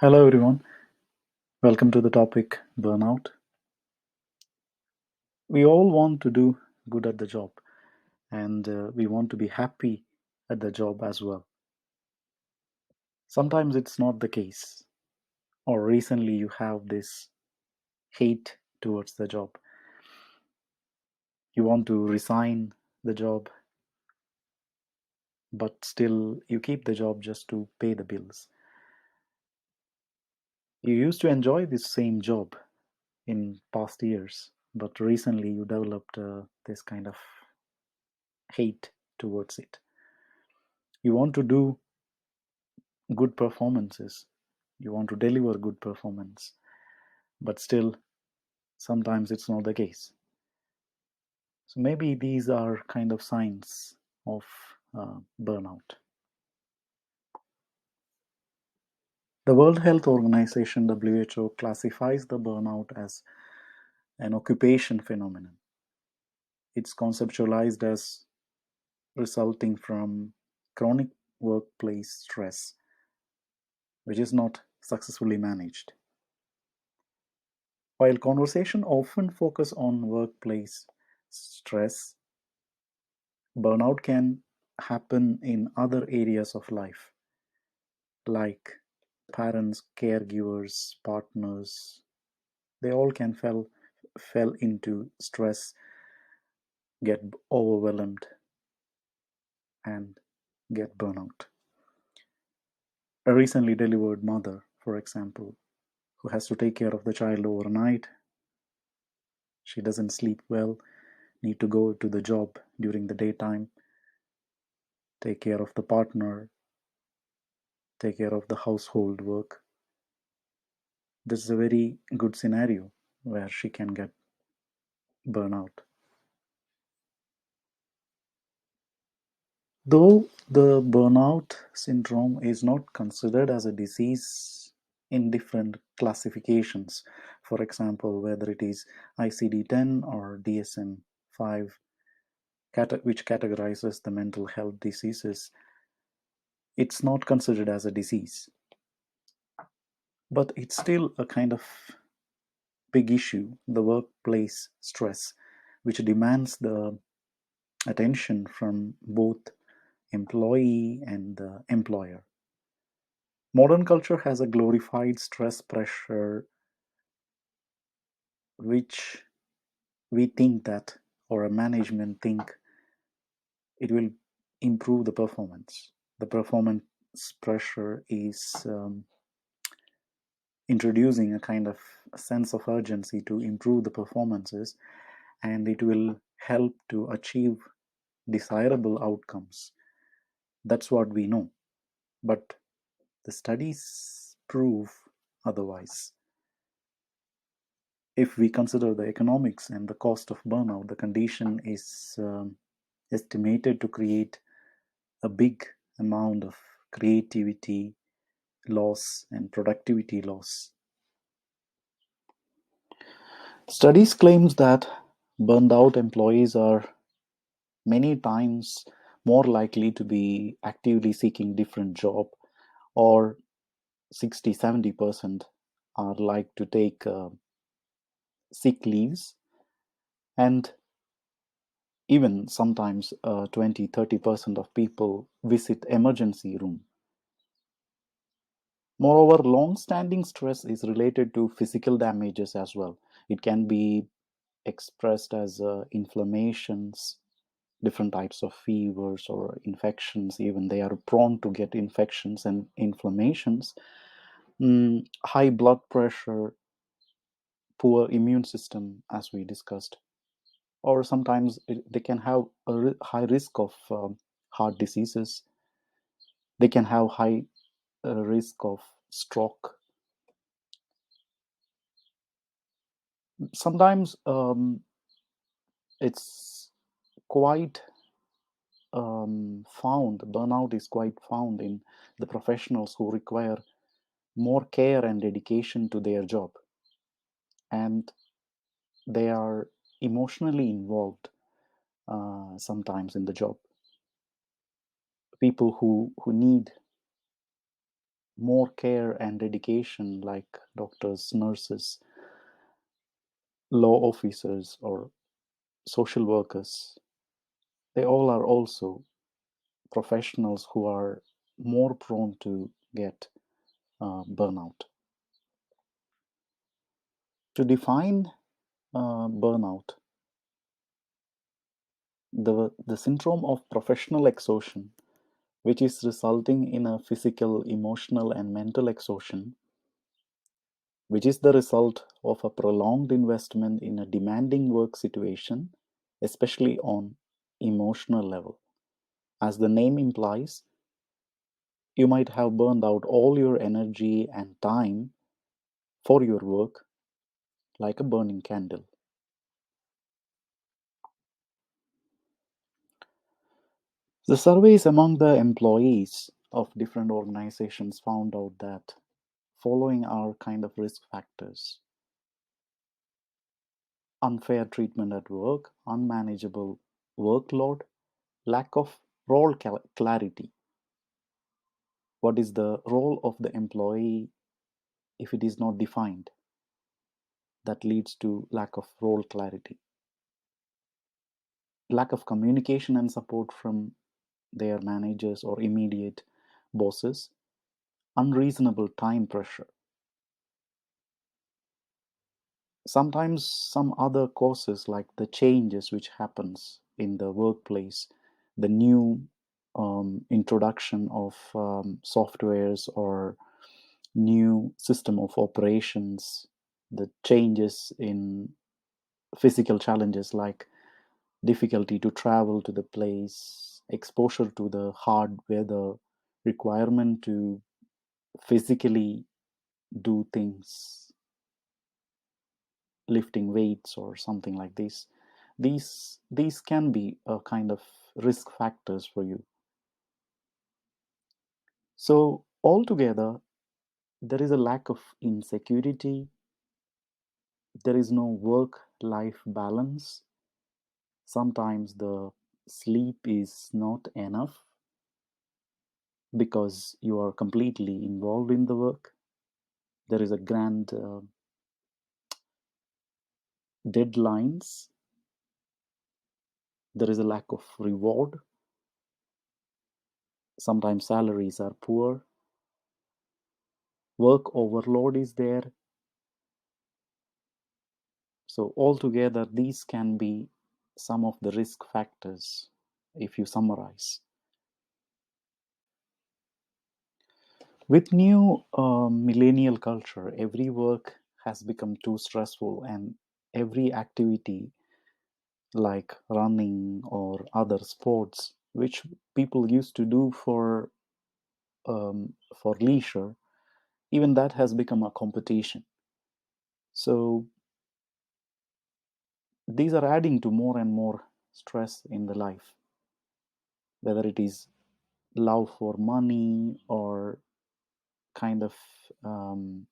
Hello, everyone. Welcome to the topic burnout. We all want to do good at the job and we want to be happy at the job as well. Sometimes it's not the case, or recently you have this hate towards the job. You want to resign the job, but still you keep the job just to pay the bills. You used to enjoy this same job in past years, but recently you developed this kind of hate towards it. You want to do good performances. You want to deliver good performance, but still, sometimes it's not the case. So maybe these are kind of signs of burnout. The World Health Organization (WHO) classifies the burnout as an occupation phenomenon. It's conceptualized as resulting from chronic workplace stress, which is not successfully managed. While conversation often focus on workplace stress, burnout can happen in other areas of life, like parents, caregivers, partners. They all can fell into stress, get overwhelmed, and get burnout. A recently delivered mother, for example, who has to take care of the child overnight, she doesn't sleep well, need to go to the job during the daytime, take care of the partner, take care of the household work. This is a very good scenario where she can get burnout. Though the burnout syndrome is not considered as a disease in different classifications, for example, whether it is ICD-10 or DSM-5, which categorizes the mental health diseases, it's not considered as a disease. But it's still a kind of big issue, the workplace stress, which demands the attention from both employee and the employer. Modern culture has a glorified stress pressure, which we think that, or a management think, it will improve the performance. The performance pressure is introducing a kind of sense of urgency to improve the performances, and it will help to achieve desirable outcomes. That's what we know. But the studies prove otherwise. If we consider the economics and the cost of burnout, the condition is estimated to create a big amount of creativity loss and productivity loss. Studies claims that burned out employees are many times more likely to be actively seeking different job, or 60-70% are like to take sick leaves, and even sometimes 20-30% of people visit emergency room. Moreover, long-standing stress is related to physical damages as well. It can be expressed as inflammations, different types of fevers or infections. Even they are prone to get infections and inflammations. High blood pressure, poor immune system, as we discussed, or sometimes they can have a high risk of heart diseases. They can have high risk of stroke. Sometimes it's quite burnout is quite found in the professionals who require more care and dedication to their job, and they are emotionally involved sometimes in the job. People who need more care and dedication, like doctors, nurses, law officers, or social workers. They all are also professionals who are more prone to get burnout. To define burnout, the syndrome of professional exhaustion, which is resulting in a physical, emotional, and mental exhaustion, which is the result of a prolonged investment in a demanding work situation, especially on emotional level. As the name implies, you might have burned out all your energy and time for your work like a burning candle. The surveys among the employees of different organizations found out that following are kind of risk factors: unfair treatment at work, unmanageable workload, lack of role clarity. What is the role of the employee if it is not defined? That leads to lack of role clarity, lack of communication and support from their managers or immediate bosses, unreasonable time pressure. Sometimes some other causes, like the changes which happens in the workplace, the new introduction of softwares or new system of operations, the changes in physical challenges like difficulty to travel to the place, exposure to the hard weather, requirement to physically do things, lifting weights or something like this. These can be a kind of risk factors for you. So altogether, there is a lack of insecurity, there is no work life balance. Sometimes the sleep is not enough because you are completely involved in the work. There is a grand deadlines. There is a lack of reward. Sometimes salaries are poor. Work overload is there. So altogether, these can be some of the risk factors if you summarize. With new millennial culture, every work has become too stressful, and every activity like running or other sports, which people used to do for leisure, even that has become a competition. So these are adding to more and more stress in the life, whether it is love for money or kind of um,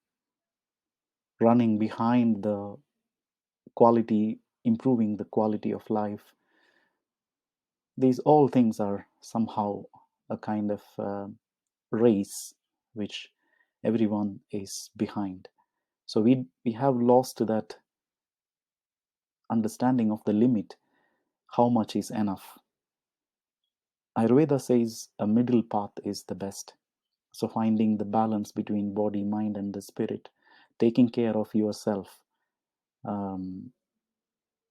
running behind the quality, improving the quality of life. These all things are somehow a kind of race which everyone is behind. So we have lost that understanding of the limit, how much is enough. Ayurveda says a middle path is the best. So finding the balance between body, mind, and the spirit, taking care of yourself, um,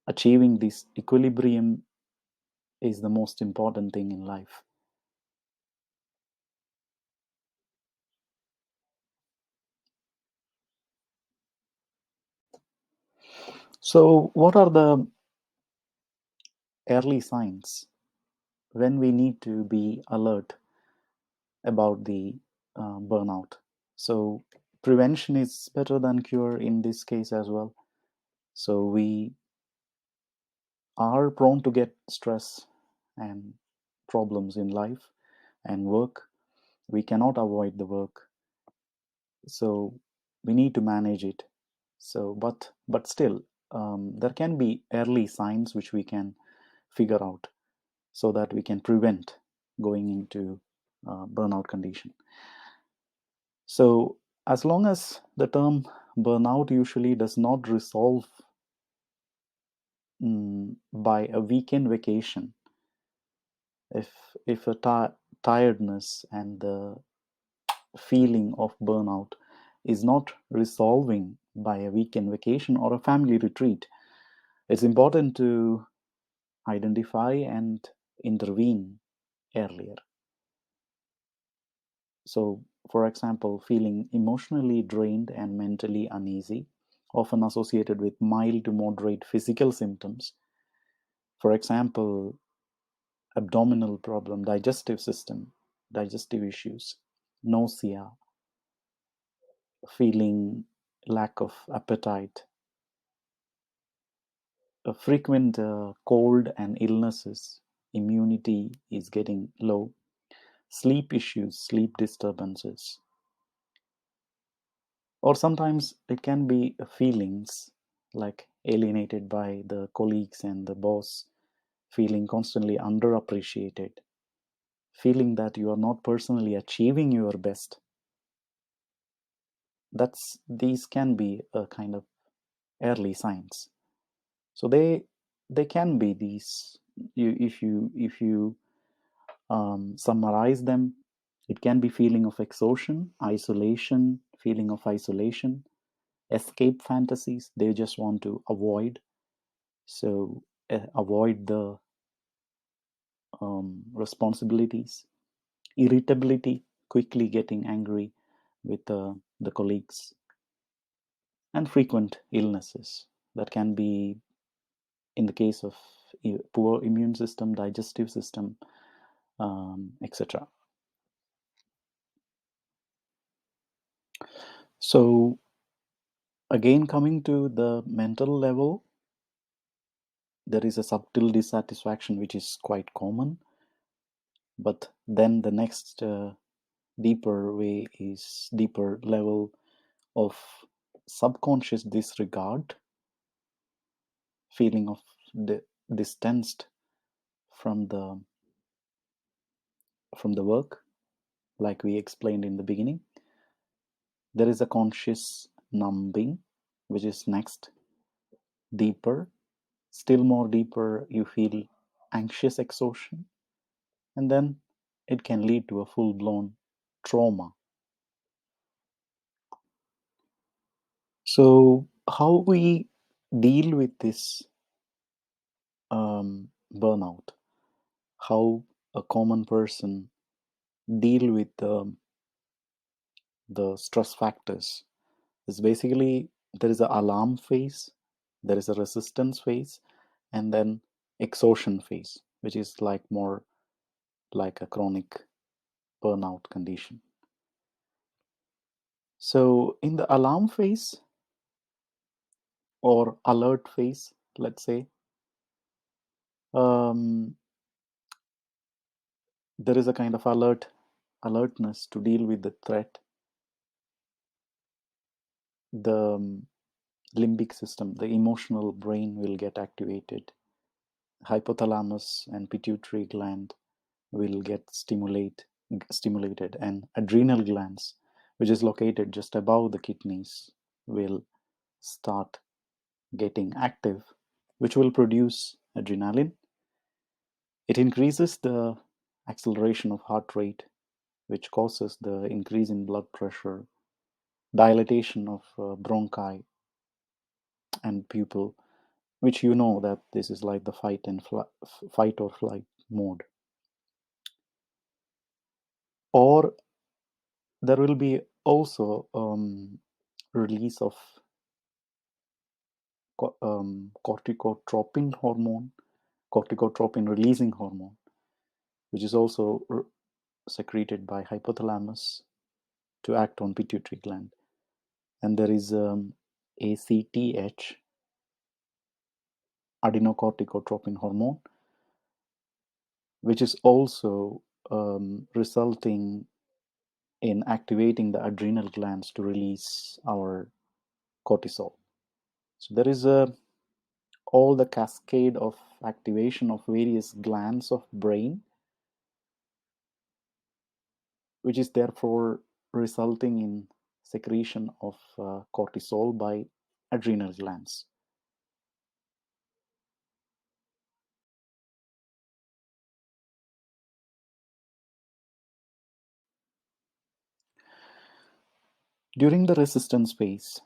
achieving this equilibrium is the most important thing in life. So, what are the early signs when we need to be alert about the burnout? So, prevention is better than cure in this case as well. So, we are prone to get stress and problems in life and work. We cannot avoid the work, so we need to manage it. So but still, there can be early signs which we can figure out so that we can prevent going into burnout condition. So, as long as the term burnout usually does not resolve by a weekend vacation, if a tiredness and the feeling of burnout is not resolving by a weekend vacation or a family retreat, it's important to identify and intervene earlier. So, for example, feeling emotionally drained and mentally uneasy, often associated with mild to moderate physical symptoms. For example, abdominal problem, digestive issues, nausea, feeling lack of appetite, a frequent cold and illnesses, immunity is getting low, sleep issues, sleep disturbances, or sometimes it can be feelings like alienated by the colleagues and the boss, feeling constantly underappreciated, feeling that you are not personally achieving your best. These can be a kind of early signs. So they can be these. If you summarize them, it can be feeling of exhaustion, isolation, feeling of isolation, escape fantasies. They just want to avoid. So avoid the responsibilities, irritability, quickly getting angry with the colleagues, and frequent illnesses that can be in the case of poor immune system, digestive system, etc. So again, coming to the mental level, there is a subtle dissatisfaction which is quite common, but then the next deeper level of subconscious disregard, feeling of distanced from the work, like we explained in the beginning. There is a conscious numbing, which is next deeper. Still more deeper, you feel anxious exhaustion, and then it can lead to a full-blown trauma. So how we deal with this burnout, how a common person deal with the stress factors is basically there is an alarm phase, there is a resistance phase, and then exhaustion phase, which is like more like a chronic burnout condition. So in the alarm phase or alert phase, let's say, um, there is a kind of alertness to deal with the threat. The limbic system, the emotional brain will get activated. Hypothalamus and pituitary gland will get stimulated, and adrenal glands, which is located just above the kidneys, will start getting active, which will produce adrenaline. It increases the acceleration of heart rate, which causes the increase in blood pressure, dilatation of bronchi and pupil, which you know that this is like the fight or flight mode. Or there will be also release of corticotropin hormone, corticotropin releasing hormone, which is also secreted by hypothalamus to act on pituitary gland. And there is ACTH, adenocorticotropin hormone, which is also resulting in activating the adrenal glands to release our cortisol. So there is all the cascade of activation of various glands of brain, which is therefore resulting in secretion of cortisol by adrenal glands. During the resistance phase,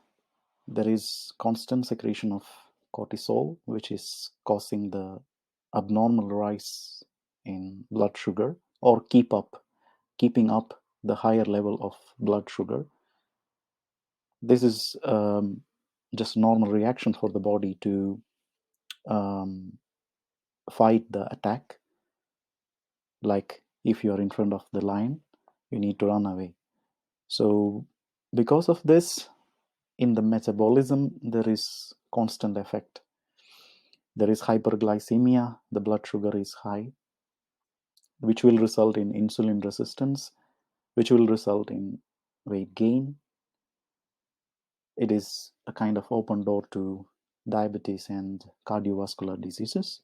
there is constant secretion of cortisol, which is causing the abnormal rise in blood sugar, or keeping up the higher level of blood sugar. This is just normal reaction for the body to um, fight the attack. Like if you are in front of the lion, you need to run away. So because of this, in the metabolism, there is constant effect. There is hyperglycemia, the blood sugar is high, which will result in insulin resistance, which will result in weight gain. It is a kind of open door to diabetes and cardiovascular diseases.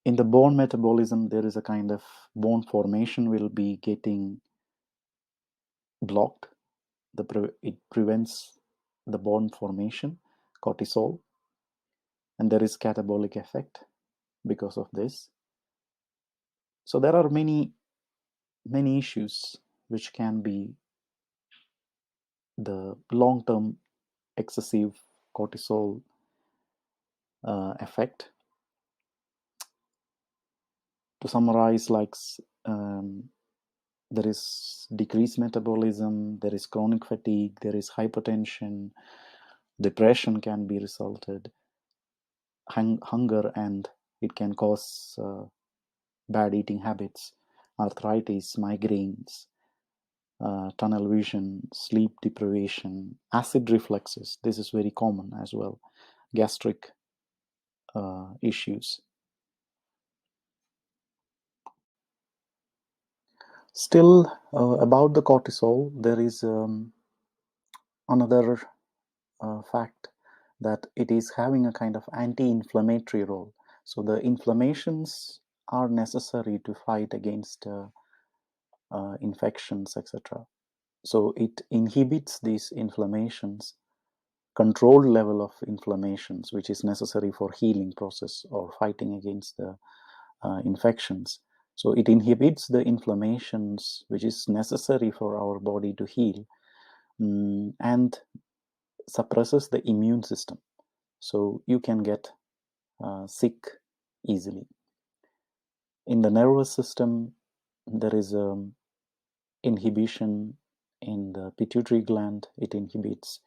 In the bone metabolism, there is a kind of bone formation will be getting blocked. It prevents the bone formation, cortisol, and there is catabolic effect because of this. So there are many issues which can be the long-term excessive cortisol effect. To summarize, like there is decreased metabolism, there is chronic fatigue, there is hypertension, depression can be resulted, hunger, and it can cause bad eating habits, arthritis, migraines, tunnel vision, sleep deprivation, acid refluxes. This is very common as well, gastric issues. Still, about the cortisol, there is another fact that it is having a kind of anti-inflammatory role. So the inflammations are necessary to fight against infections, etc. So it inhibits these inflammations, controlled level of inflammations, which is necessary for healing process or fighting against the infections. So it inhibits the inflammations which is necessary for our body to heal, and suppresses the immune system. So you can get sick easily. In the nervous system, there is inhibition in the pituitary gland. It inhibits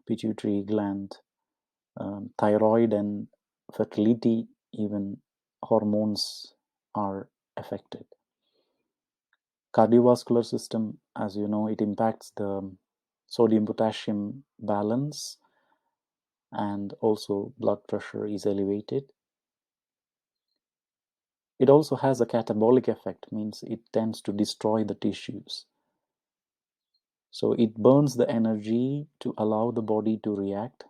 pituitary gland, thyroid, and fertility, even hormones are affected. Cardiovascular system, as you know, it impacts the sodium potassium balance, and also blood pressure is elevated. It also has a catabolic effect, means it tends to destroy the tissues. So it burns the energy to allow the body to react.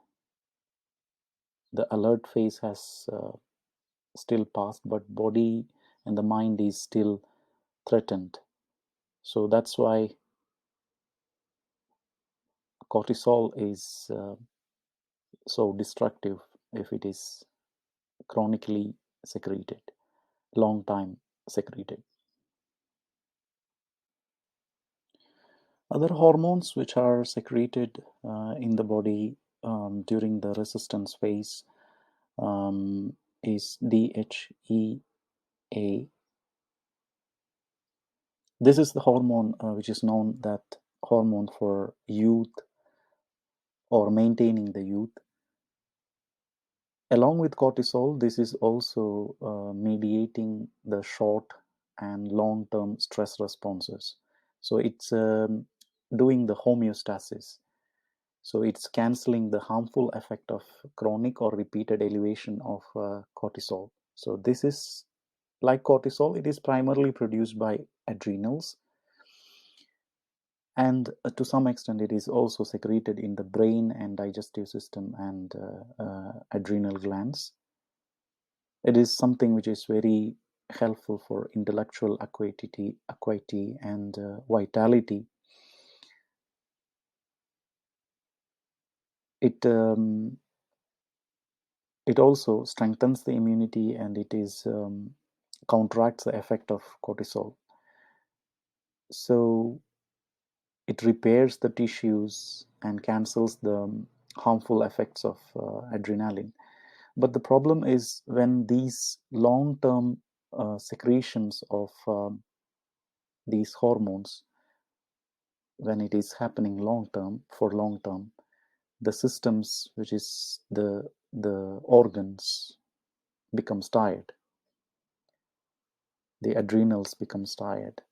The alert phase has still passed, but body and the mind is still threatened. So that's why cortisol is so destructive if it is chronically secreted, long time secreted. Other hormones which are secreted in the body during the resistance phase is DHEA. This is the hormone which is known that hormone for youth or maintaining the youth. Along with cortisol, this is also mediating the short and long-term stress responses. So it's doing the homeostasis. So it's canceling the harmful effect of chronic or repeated elevation of cortisol. So this is like cortisol, it is primarily produced by adrenals, and to some extent it is also secreted in the brain and digestive system and adrenal glands. It is something which is very helpful for intellectual acuity and vitality. it also strengthens the immunity, and it is counteracts the effect of cortisol. So it repairs the tissues and cancels the harmful effects of adrenaline. But the problem is when these long-term secretions of these hormones, when it is happening long term, the systems, which is the organs, becomes tired. The adrenals becomes tired.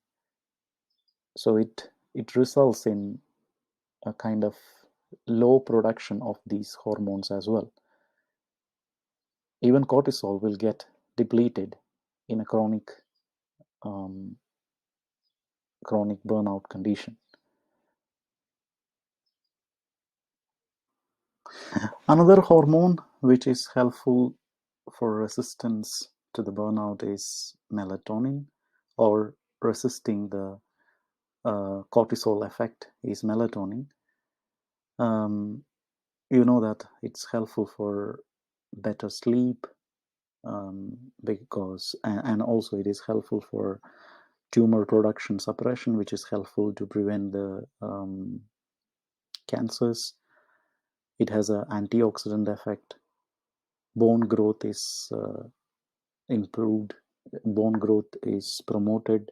So it results in a kind of low production of these hormones as well. Even cortisol will get depleted in a chronic burnout condition. Another hormone which is helpful for resistance to the burnout is melatonin, or resisting the cortisol effect is melatonin. You know that it's helpful for better sleep, because and also it is helpful for tumor production suppression, which is helpful to prevent the cancers. It has an antioxidant effect. Bone growth is improved. Bone growth is promoted.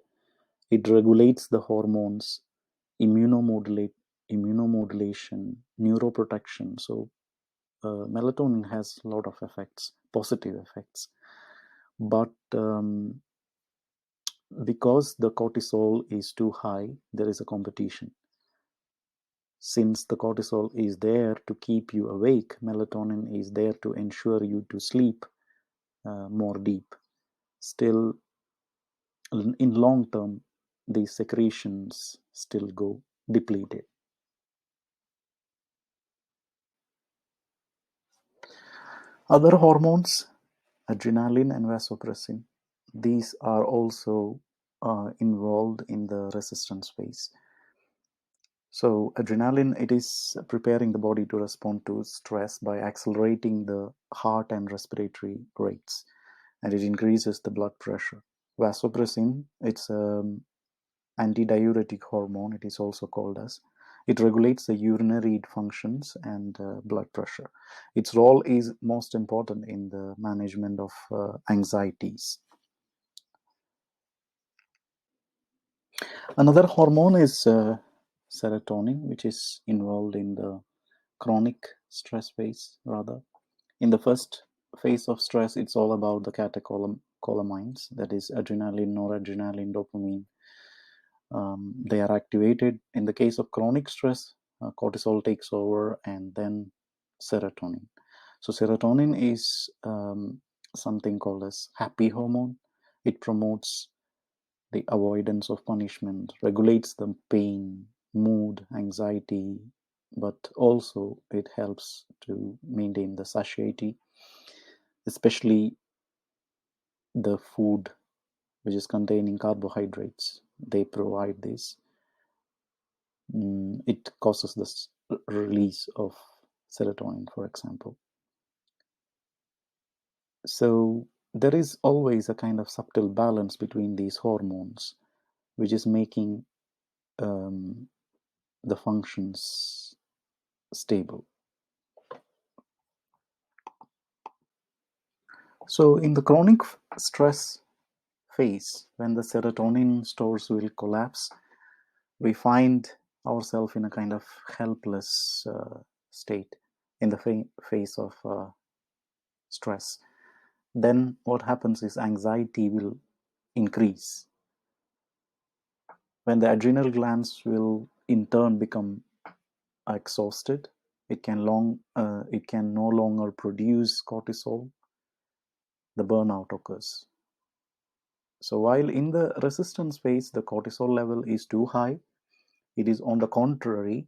It regulates the hormones, immunomodulation, neuroprotection. So melatonin has a lot of effects, positive effects. But because the cortisol is too high, there is a competition. Since the cortisol is there to keep you awake, melatonin is there to ensure you to sleep more deep. Still, in long term, these secretions still go depleted. Other hormones, adrenaline and vasopressin, these are also involved in the resistance phase. So adrenaline, it is preparing the body to respond to stress by accelerating the heart and respiratory rates, and it increases the blood pressure. Vasopressin, it's antidiuretic hormone, it is also called as. It regulates the urinary functions and blood pressure. Its role is most important in the management of anxieties. Another hormone is serotonin, which is involved in the chronic stress phase, rather. In the first phase of stress, it's all about the catecholamines, that is adrenaline, noradrenaline, dopamine. They are activated. In the case of chronic stress, cortisol takes over, and then serotonin. So serotonin is something called as happy hormone. It promotes the avoidance of punishment, regulates the pain, mood, anxiety, but also it helps to maintain the satiety, especially the food which is containing carbohydrates. They provide this. It causes this release of serotonin, for example. So there is always a kind of subtle balance between these hormones, which is making the functions stable. So in the chronic stress phase, when the serotonin stores will collapse, we find ourselves in a kind of helpless state in the face of stress. Then what happens is anxiety will increase. When the adrenal glands will in turn become exhausted, it can no longer produce cortisol. The burnout occurs. So while in the resistance phase, the cortisol level is too high, it is on the contrary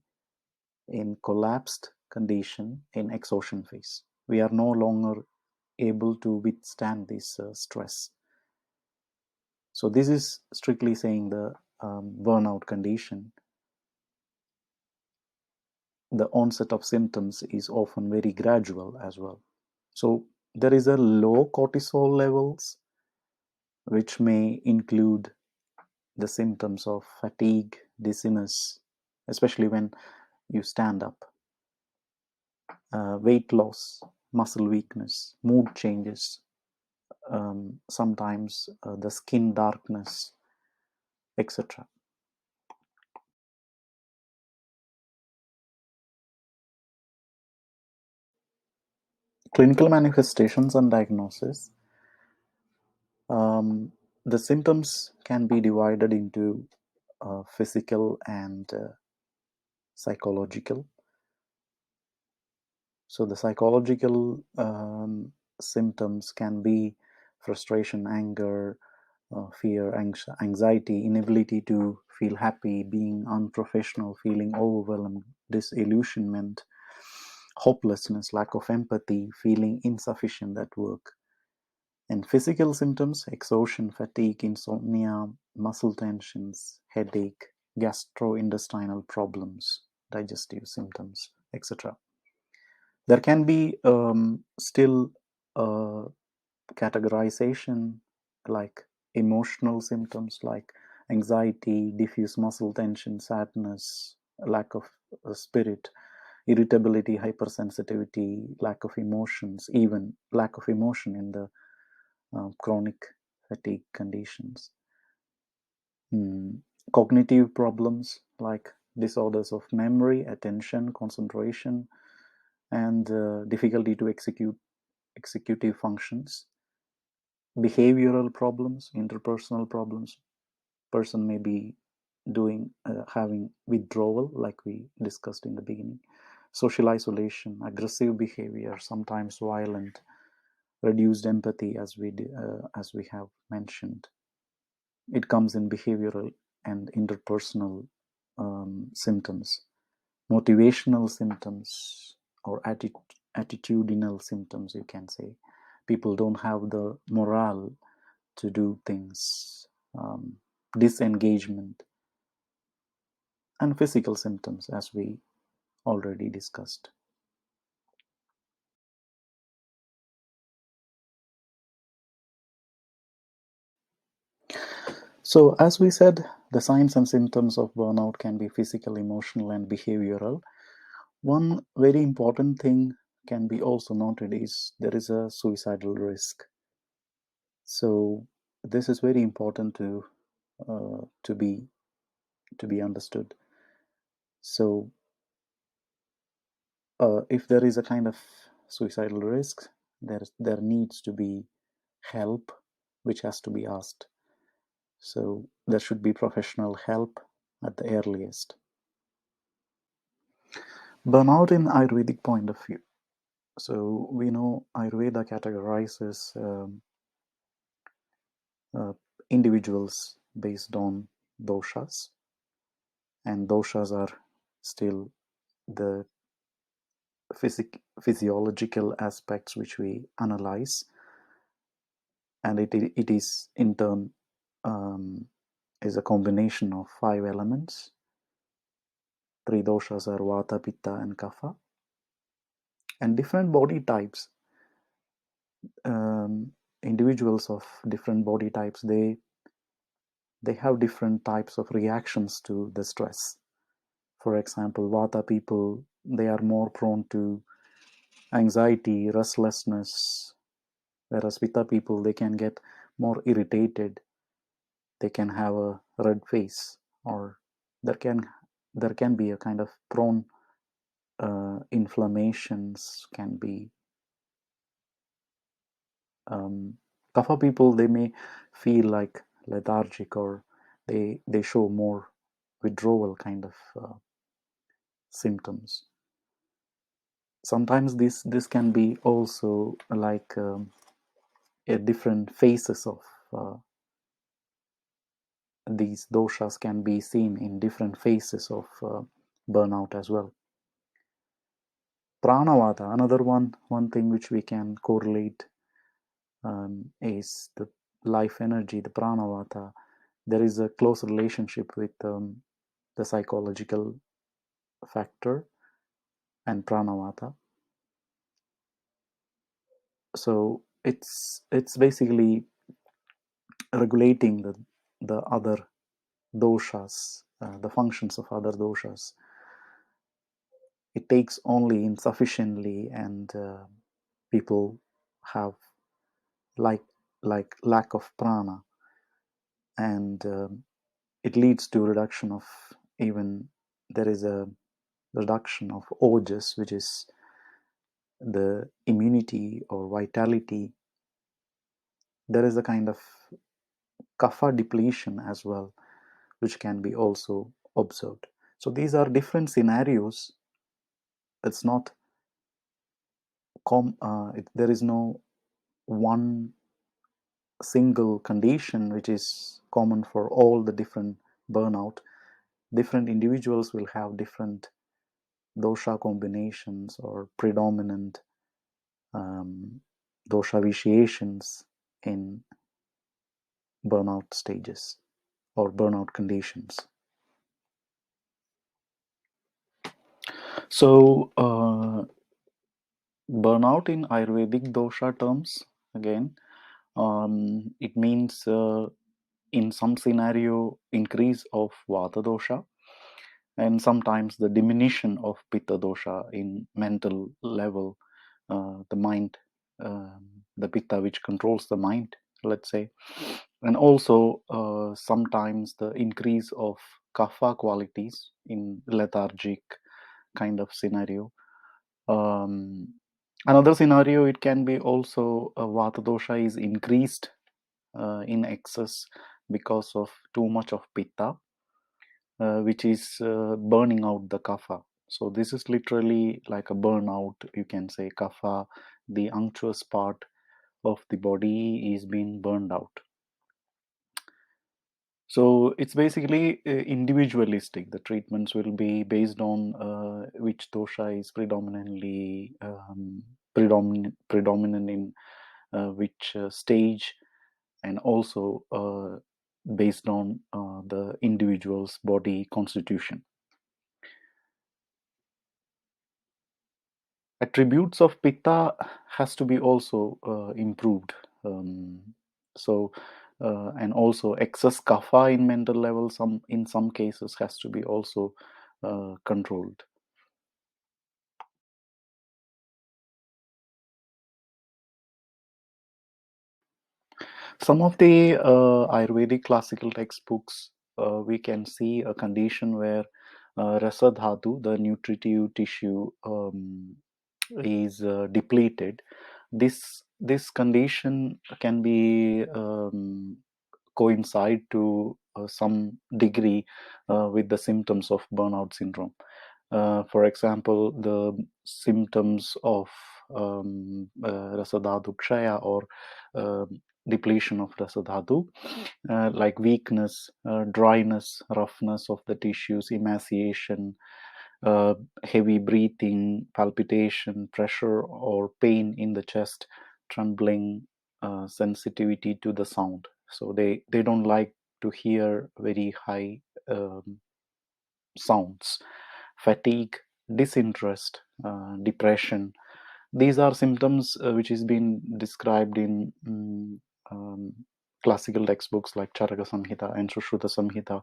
in collapsed condition in exhaustion phase. We are no longer able to withstand this stress. So this is strictly saying the burnout condition. the onset of symptoms is often very gradual as well. So there is a low cortisol levels, which may include the symptoms of fatigue, dizziness, especially when you stand up, weight loss, muscle weakness, mood changes, sometimes the skin darkness, etc. Clinical manifestations and diagnosis. The symptoms can be divided into physical and psychological. So the psychological symptoms can be frustration, anger, fear, anxiety, inability to feel happy, being unprofessional, feeling overwhelmed, disillusionment, hopelessness, lack of empathy, feeling insufficient at work. And physical symptoms: exhaustion, fatigue, insomnia, muscle tensions, headache, gastrointestinal problems, digestive symptoms, etc. There can be still categorization like emotional symptoms like anxiety, diffuse muscle tension, sadness, lack of spirit, irritability, hypersensitivity, lack of emotions, even lack of emotion in the chronic fatigue conditions. Cognitive problems like disorders of memory, attention, concentration, and difficulty to execute executive functions. Behavioral problems, interpersonal problems. Person may be having withdrawal, like we discussed in the beginning. Social isolation, aggressive behavior, sometimes violent, reduced empathy, as we have mentioned. It comes in behavioral and interpersonal symptoms. Motivational symptoms or attitudinal symptoms, you can say. People don't have the morale to do things. Disengagement. And physical symptoms, as we already discussed. So, as we said, the signs and symptoms of burnout can be physical, emotional, and behavioral. One very important thing can be also noted is there is a suicidal risk. So, this is very important to be understood. So, if there is a kind of suicidal risk, there needs to be help, which has to be asked. So there should be professional help at the earliest. Burnout in Ayurvedic point of view. So we know Ayurveda categorizes individuals based on doshas, and doshas are still the physiological aspects which we analyze, and it is in turn is a combination of 5 elements. 3 doshas are Vata, Pitta, and Kapha, and different body types. Individuals of different body types, they have different types of reactions to the stress. For example, Vata people, they are more prone to anxiety, restlessness, whereas Pitta people, they can get more irritated, they can have a red face, or there can be a kind of prone inflammations can be. Kapha people, they may feel like lethargic, or they show more withdrawal kind of symptoms. Sometimes this can be also like different phases of these doshas can be seen in different phases of burnout as well. Pranavata, another one thing which we can correlate is the life energy, the pranavata. There is a close relationship with the psychological factor. and pranavata. So it's basically regulating the other doshas, the functions of other doshas. It takes only insufficiently, and people have like lack of prana, and it leads to reduction of, even there is a reduction of ojas, which is the immunity or vitality. There is a kind of kapha depletion as well, which can be also observed. So these are different scenarios. It's not there is no one single condition which is common for all the different burnout. Different individuals will have different dosha combinations or predominant dosha vitiations in burnout stages or burnout conditions. So burnout in Ayurvedic dosha terms, again, it means in some scenario increase of Vata dosha, and sometimes the diminution of Pitta dosha in mental level, the mind, the Pitta which controls the mind, let's say, and also sometimes the increase of Kapha qualities in lethargic kind of scenario. Another scenario, it can be also Vata dosha is increased in excess because of too much of Pitta, which is burning out the kapha. So this is literally like a burnout, you can say. Kapha, the unctuous part of the body, is being burned out. So it's basically individualistic. The treatments will be based on which dosha is predominantly predominant in which stage, and also based on the individual's body constitution. Attributes of pitta has to be also improved. Um, so and also excess kapha in mental level, in some cases, has to be also controlled. Some of the Ayurvedic classical textbooks, we can see a condition where rasa dhatu, the nutritive tissue, is depleted. This condition can be coincide to some degree with the symptoms of burnout syndrome. For example, the symptoms of rasadhatu kshaya, or depletion of rasadhatu, like weakness, dryness, roughness of the tissues, emaciation, heavy breathing, palpitation, pressure or pain in the chest, trembling, sensitivity to the sound. So they don't like to hear very high sounds, fatigue, disinterest, depression. These are symptoms which is been described in classical textbooks like Charaka Samhita and Sushruta Samhita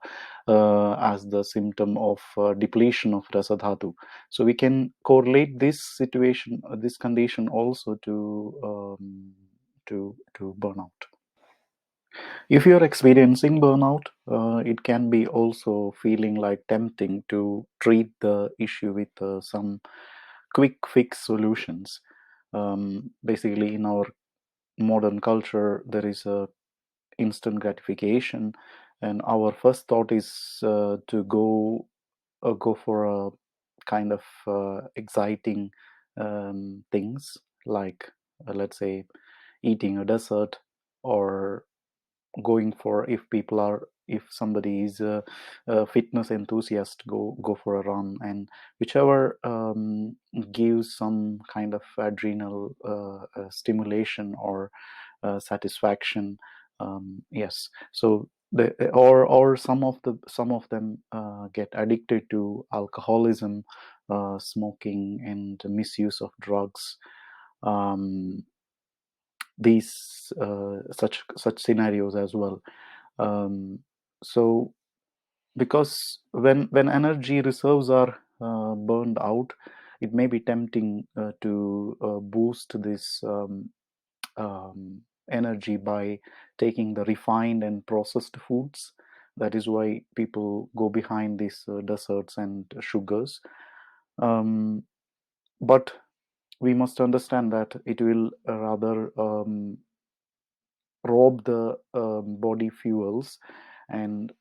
as the symptom of depletion of rasadhatu. So we can correlate this situation, this condition, also to burnout. If you're experiencing burnout, it can be also feeling like tempting to treat the issue with some quick fix solutions. Basically, in our modern culture, there is a instant gratification, and our first thought is to go for a kind of exciting things, like let's say eating a dessert, or going for, if somebody is a fitness enthusiast, go for a run, and whichever gives some kind of adrenal stimulation or satisfaction. Yes, so or some of them get addicted to alcoholism, smoking, and misuse of drugs. Um, these such scenarios as well. Um, so because when energy reserves are burned out, it may be tempting to boost this energy by taking the refined and processed foods. That is why people go behind these desserts and sugars. Um, but we must understand that it will rather rob the body fuels, and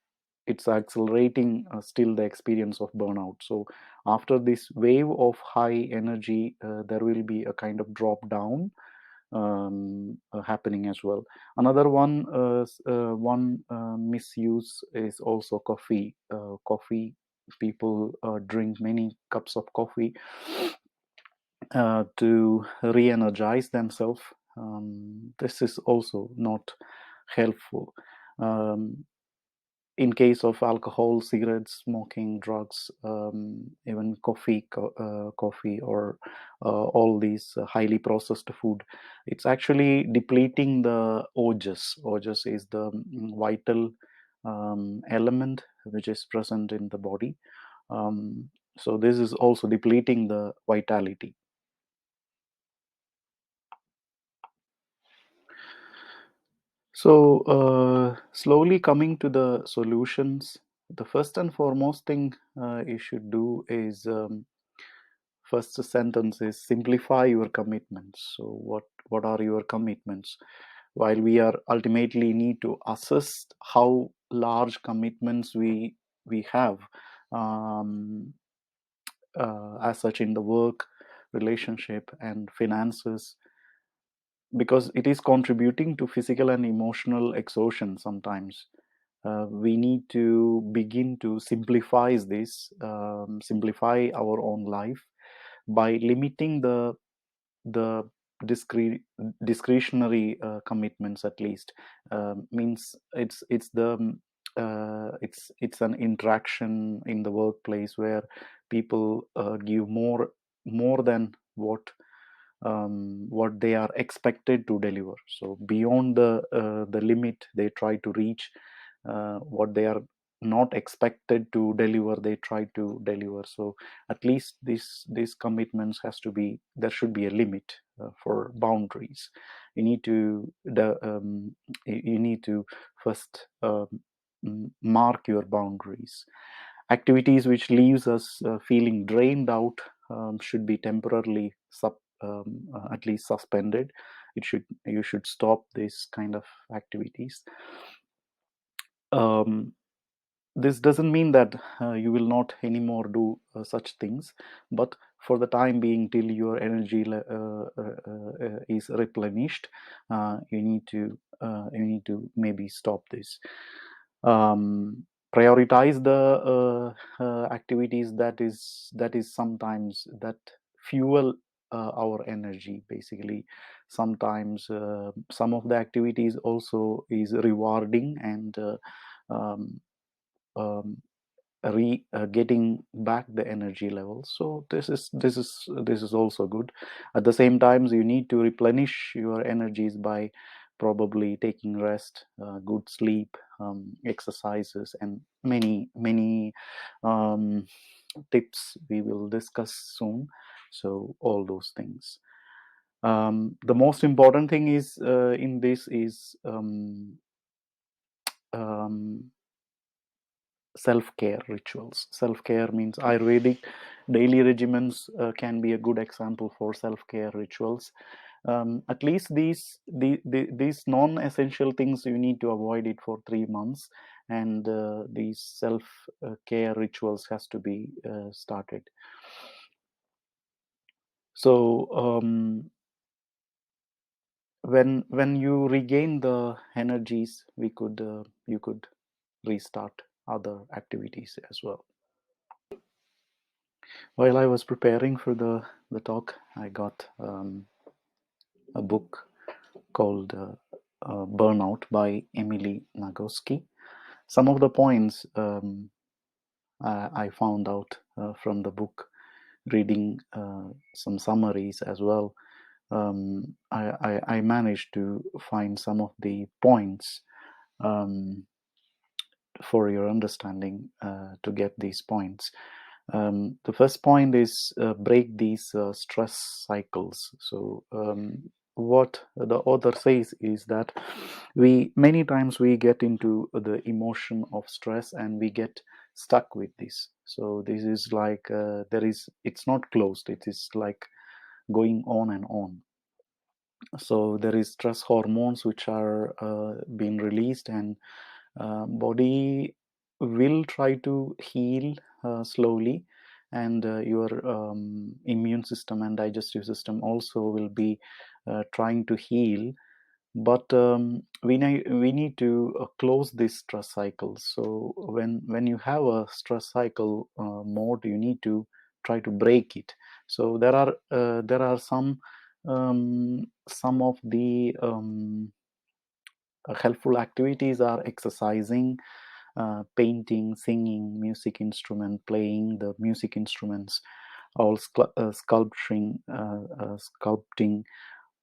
it's accelerating still the experience of burnout. So after this wave of high energy, there will be a kind of drop down happening as well. Another one misuse is also coffee. Coffee, people drink many cups of coffee to re-energize themselves. This is also not helpful. Um, in case of alcohol, cigarettes, smoking, drugs, even coffee or all these highly processed food, it's actually depleting the ojas. Ojas is the vital element which is present in the body. Um, so this is also depleting the vitality. So, slowly coming to the solutions, the first and foremost thing you should do is, first sentence is simplify your commitments. So, what are your commitments? While we are ultimately need to assess how large commitments we have, um, as such in the work, relationship, and finances, because it is contributing to physical and emotional exhaustion sometimes. We need to begin to simplify our own life by limiting the discre- discretionary commitments, at least. Means it's an interaction in the workplace where people give more than what they are expected to deliver. So beyond the limit they try to reach, what they are not expected to deliver, they try to deliver. So at least these commitments has to be, there should be a limit for boundaries. You need to you need to first mark your boundaries. Activities which leaves us feeling drained out should be temporarily at least suspended. You should stop this kind of activities. um, this doesn't mean that you will not anymore do such things, but for the time being, till your energy is replenished, you need to maybe stop this. Prioritize the activities that is sometimes that fuel our energy, basically. Sometimes some of the activities also is rewarding and um, um, getting back the energy levels. So this is also good. At the same time, you need to replenish your energies by probably taking rest, good sleep, exercises, and many um, tips we will discuss soon. So all those things. The most important thing is in this is um, self-care rituals. Self-care means Ayurvedic daily regimens can be a good example for self-care rituals. At least these non-essential things you need to avoid it for 3 months, and these self-care rituals has to be started. So when you regain the energies, you could restart other activities as well. While I was preparing for the talk, I got a book called Burnout by Emily Nagoski. Some of the points I found out from the book, reading some summaries as well. I managed to find some of the points um, for your understanding to get these points. The first point is break these stress cycles. So what the author says is that we many times we get into the emotion of stress and we get stuck with this. So this is like it's not closed. It is like going on and on. So there is stress hormones which are being released, and body will try to heal slowly, and your immune system and digestive system also will be trying to heal. But we need to close this stress cycle. So when you have a stress cycle mode, you need to try to break it. So there are some of the helpful activities are exercising, painting, singing, music instrument, playing the music instruments, or sculpting,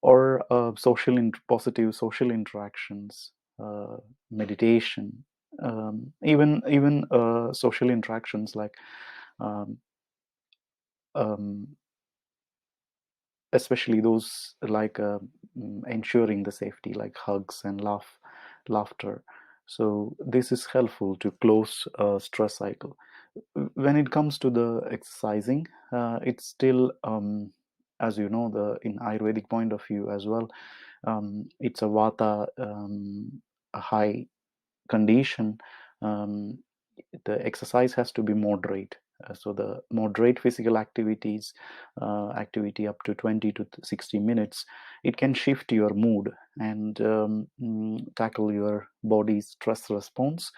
or positive social interactions, meditation, even social interactions like um, um, especially those like ensuring the safety, like hugs and laughter. So this is helpful to close a stress cycle. When it comes to the exercising, it's still as you know, the in Ayurvedic point of view as well, it's a Vata, a high condition. um, the exercise has to be moderate. So the moderate physical activity up to 20 to 60 minutes, it can shift your mood and tackle your body's stress response.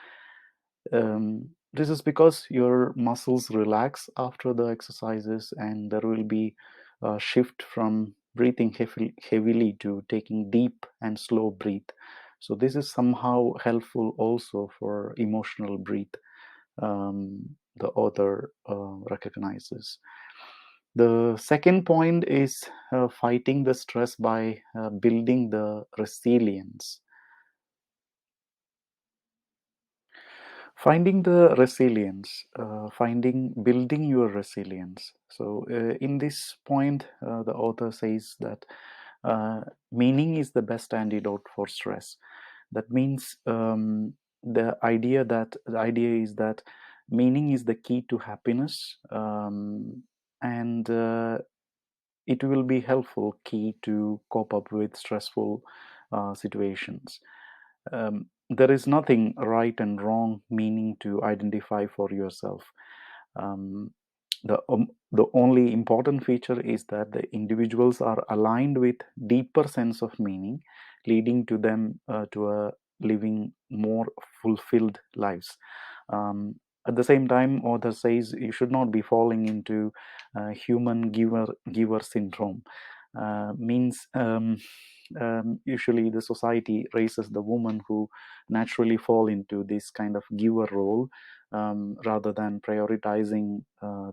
This is because your muscles relax after the exercises, and there will be a shift from breathing heavily to taking deep and slow breath. So this is somehow helpful also for emotional breath. The author recognizes. The second point is fighting the stress by building the resilience. Finding the resilience, building your resilience. So in this point, the author says that meaning is the best antidote for stress. That means the idea is that meaning is the key to happiness, and it will be helpful key to cope up with stressful situations. There is nothing right and wrong meaning to identify for yourself. Um, the only important feature is that the individuals are aligned with deeper sense of meaning, leading to them to a living more fulfilled lives. At the same time, author says you should not be falling into human giver syndrome. Means usually the society raises the woman who naturally fall into this kind of giver role, rather than prioritizing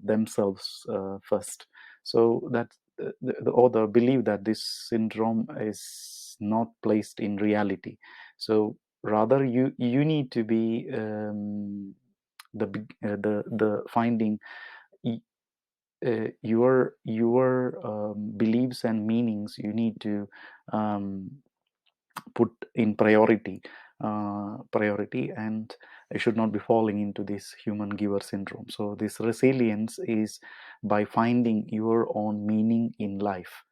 themselves first. So that the author believe that this syndrome is not placed in reality. So rather you need to be the finding your beliefs and meanings. You need to um, put in priority, and I should not be falling into this human giver syndrome. So this resilience is by finding your own meaning in life.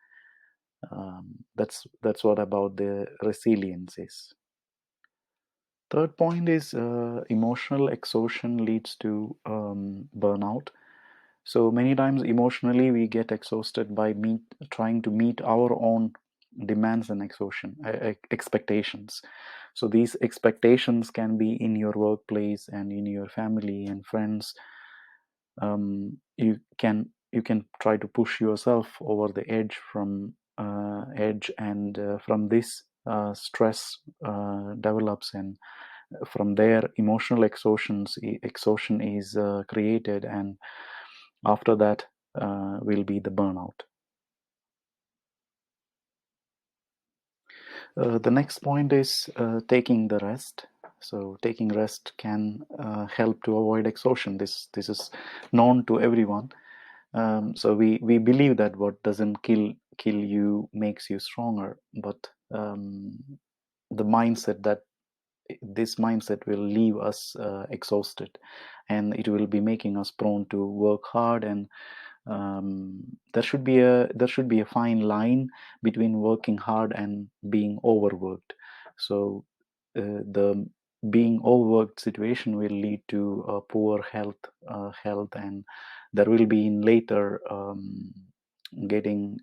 That's what about the resilience is. Third point is emotional exhaustion leads to burnout. So many times emotionally we get exhausted by trying to meet our own demands and expectations. So these expectations can be in your workplace and in your family and friends. You can try to push yourself over the edge, and from this stress develops, and from there, emotional exhaustion is created, and after that will be the burnout. The next point is taking the rest. So taking rest can help to avoid exhaustion. This is known to everyone. So we believe that what doesn't kill you makes you stronger, but the mindset that this mindset will leave us exhausted, and it will be making us prone to work hard. And there should be a fine line between working hard and being overworked. So the being overworked situation will lead to poor health, and there will be in later getting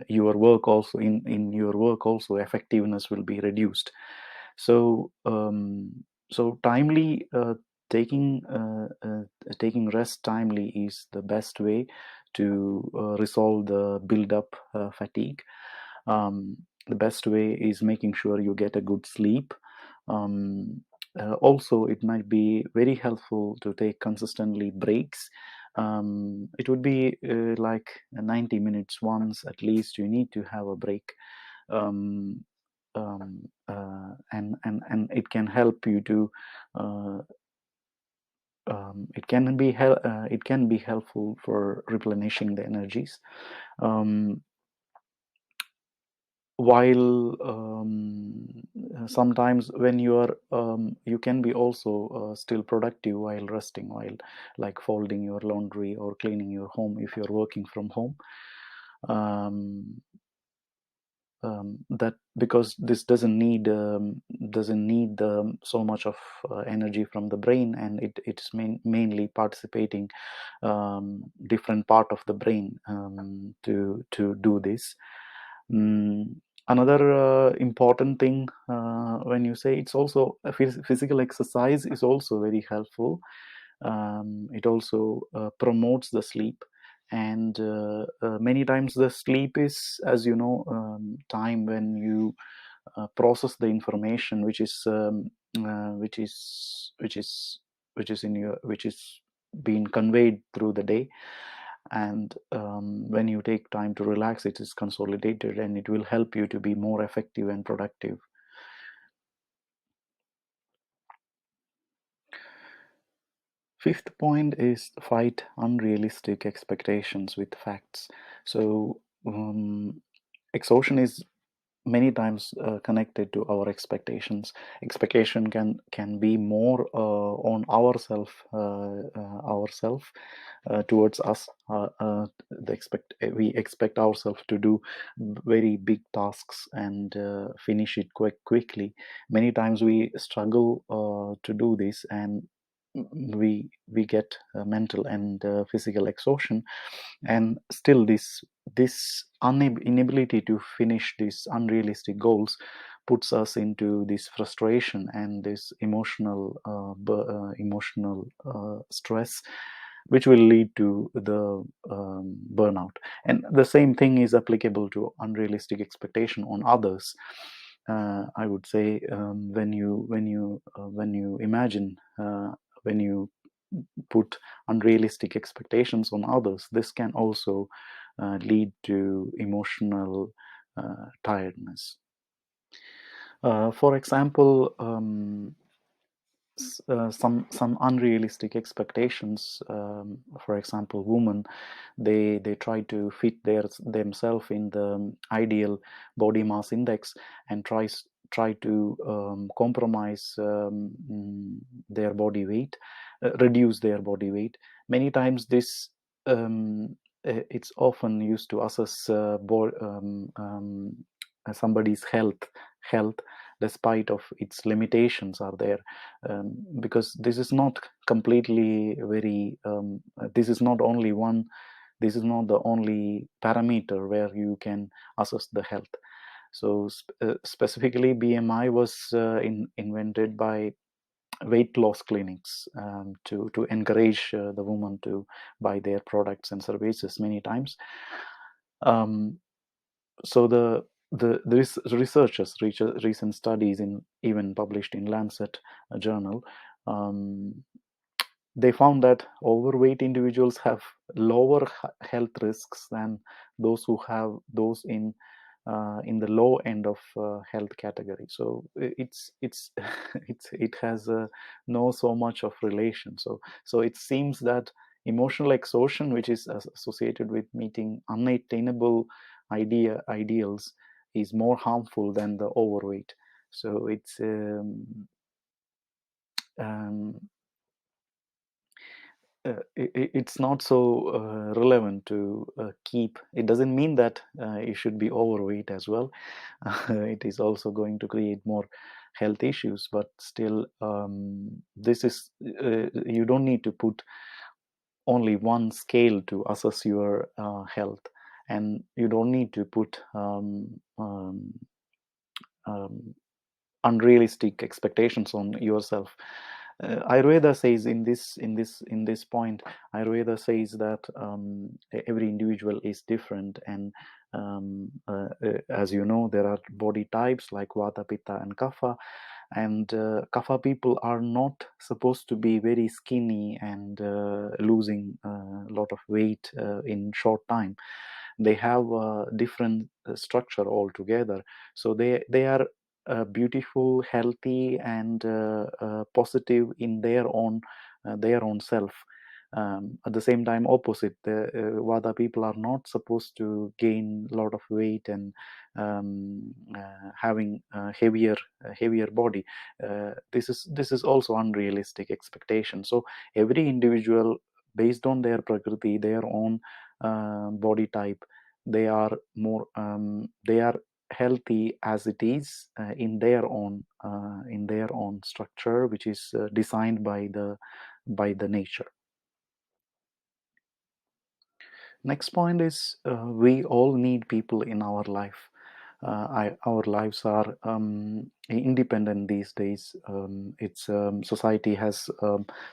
your work also in your work also effectiveness will be reduced. So timely taking rest timely is the best way to resolve the build up fatigue. The best way is making sure you get a good sleep. Also, it might be very helpful to take consistently breaks. It would be like 90 minutes once at least. You need to have a break. um, and it can help you to it can be helpful for replenishing the energies. um, while sometimes when you are you can be also still productive while resting, while like folding your laundry or cleaning your home if you're working from home. um, that because this doesn't need so much of energy from the brain, and it's mainly participating different part of the brain to do this. Mm, Another important thing, when you say it's also physical exercise is also very helpful. It also promotes the sleep, and many times the sleep is, as you know, time when you process the information which is which is which is in your which is being conveyed through the day. And when you take time to relax, it is consolidated, and it will help you to be more effective and productive. Fifth point is fight unrealistic expectations with facts. So exhaustion is many times connected to our expectations. Expectation can be more on ourself towards us. We expect ourselves to do very big tasks and finish it quickly. Many times we struggle to do this, and we get mental and physical exhaustion. And still this inability to finish these unrealistic goals puts us into this frustration and this emotional stress, which will lead to the burnout. And the same thing is applicable to unrealistic expectation on others. I would say, when you imagine, when you put unrealistic expectations on others, this can also lead to emotional tiredness. For example, some unrealistic expectations. For example, women, they try to fit themselves in the ideal body mass index, and try to compromise their body weight, reduce their body weight. Many times this it's often used to assess somebody's health despite of its limitations are there. Because this is not completely very this is not only one this is not the only parameter where you can assess the health. So specifically BMI was invented by weight loss clinics, to encourage the woman to buy their products and services many times. So the researchers, recent studies in even published in Lancet journal, um, they found that overweight individuals have lower health risks than those who have those in the low end of health category. So it's it has no so much of relation. So it seems that emotional exhaustion, which is associated with meeting unattainable ideals, is more harmful than the overweight. So um, it's not so relevant to keep. It doesn't mean that you should be overweight as well. It is also going to create more health issues, but still, this is you don't need to put only one scale to assess your health, and you don't need to put um, unrealistic expectations on yourself. Ayurveda says in this point, Ayurveda says that every individual is different, and as you know, there are body types like Vata, Pitta, and Kapha, and Kapha people are not supposed to be very skinny and losing a lot of weight in short time. They have a different structure altogether, so they are beautiful, healthy, and positive in their own self. At the same time, opposite, the Vada people are not supposed to gain a lot of weight and having a heavier body. This is also unrealistic expectation. So every individual, based on their prakriti, their own body type, they are healthy as it is in their own structure, which is designed by the nature. Next point is we all need people in our life. Our lives are independent these days. It's Society has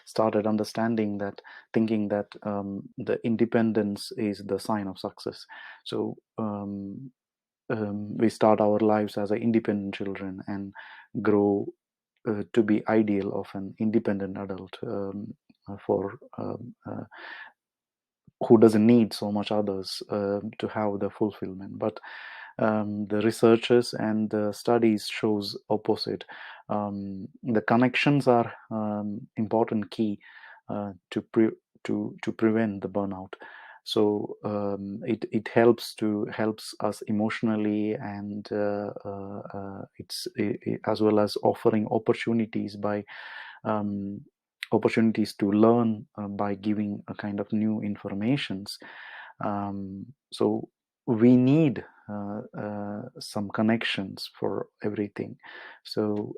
started understanding that, thinking that the independence is the sign of success. So we start our lives as independent children and grow to be ideal of an independent adult, for who doesn't need so much others to have the fulfillment. But the researchers and the studies shows opposite. The connections are important key to prevent the burnout. So it helps us emotionally, and as well as offering opportunities by um, opportunities to learn by giving a kind of new informations. So we need some connections for everything. So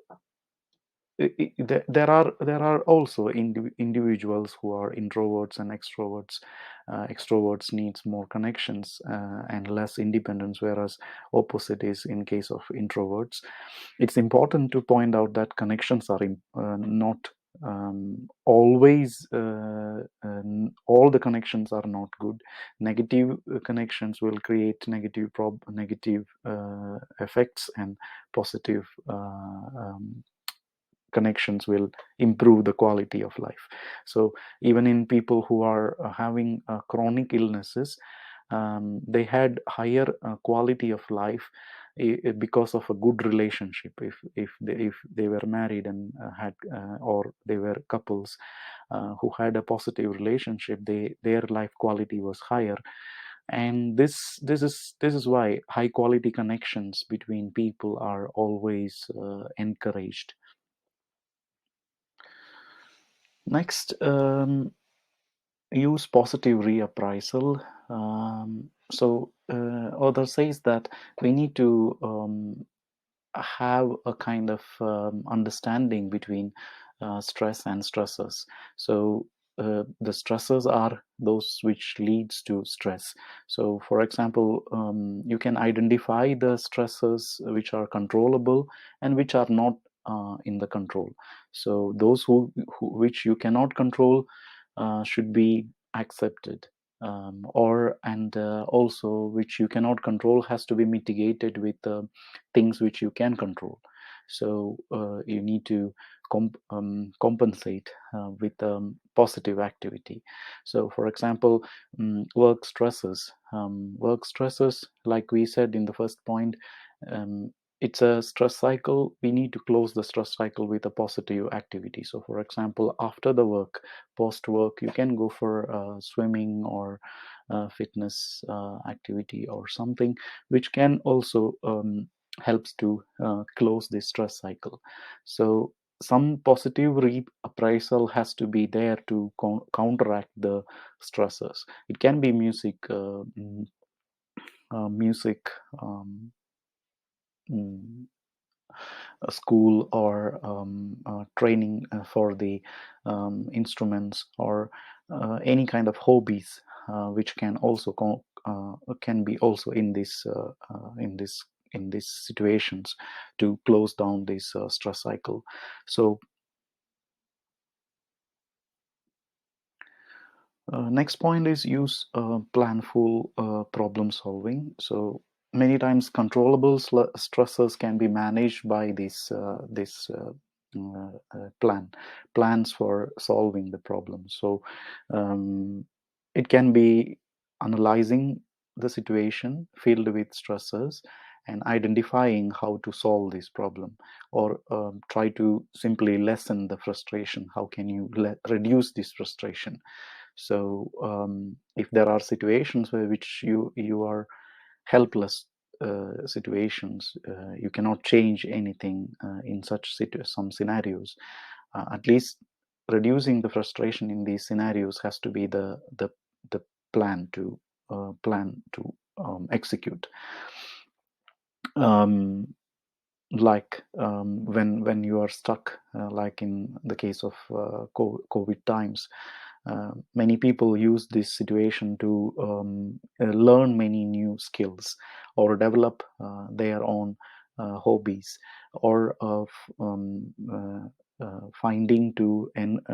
there are also individuals who are introverts and extroverts. Extroverts needs more connections and less independence, whereas opposite is in case of introverts. It's important to point out that connections are not always all the connections are not good. Negative connections will create negative effects, and positive connections will improve the quality of life. So even in people who are having chronic illnesses, they had higher quality of life because of a good relationship. If they were married and had or they were couples who had a positive relationship, their life quality was higher. And this is why high quality connections between people are always encouraged. Next, use positive reappraisal. Author says that we need to have a kind of understanding between stress and stressors. So the stressors are those which leads to stress. So for example, you can identify the stressors which are controllable and which are not in the control. So those which you cannot control should be accepted. or and also which you cannot control has to be mitigated with things which you can control. So you need to compensate with positive activity. So for example, work stresses, like we said in the first point, um, it's a stress cycle. We need to close the stress cycle with a positive activity. So for example, after the work, post work, you can go for swimming or fitness activity or something which can also helps to close the stress cycle. So some positive reappraisal has to be there to counteract the stresses. It can be music, music, um, mm, a school, or training for the instruments, or any kind of hobbies which can also can be also in this in these situations to close down this stress cycle. So next point is use planful problem solving. So many times controllable stressors can be managed by plans for solving the problem. So it can be analyzing the situation filled with stressors and identifying how to solve this problem, or try to simply lessen the frustration. How can you reduce this frustration? So if there are situations where which you are helpless situations, you cannot change anything in such some scenarios. At least reducing the frustration in these scenarios has to be the plan to execute. Um, like when you are stuck, like in the case of COVID times, many people use this situation to learn many new skills, or develop their own hobbies, or finding to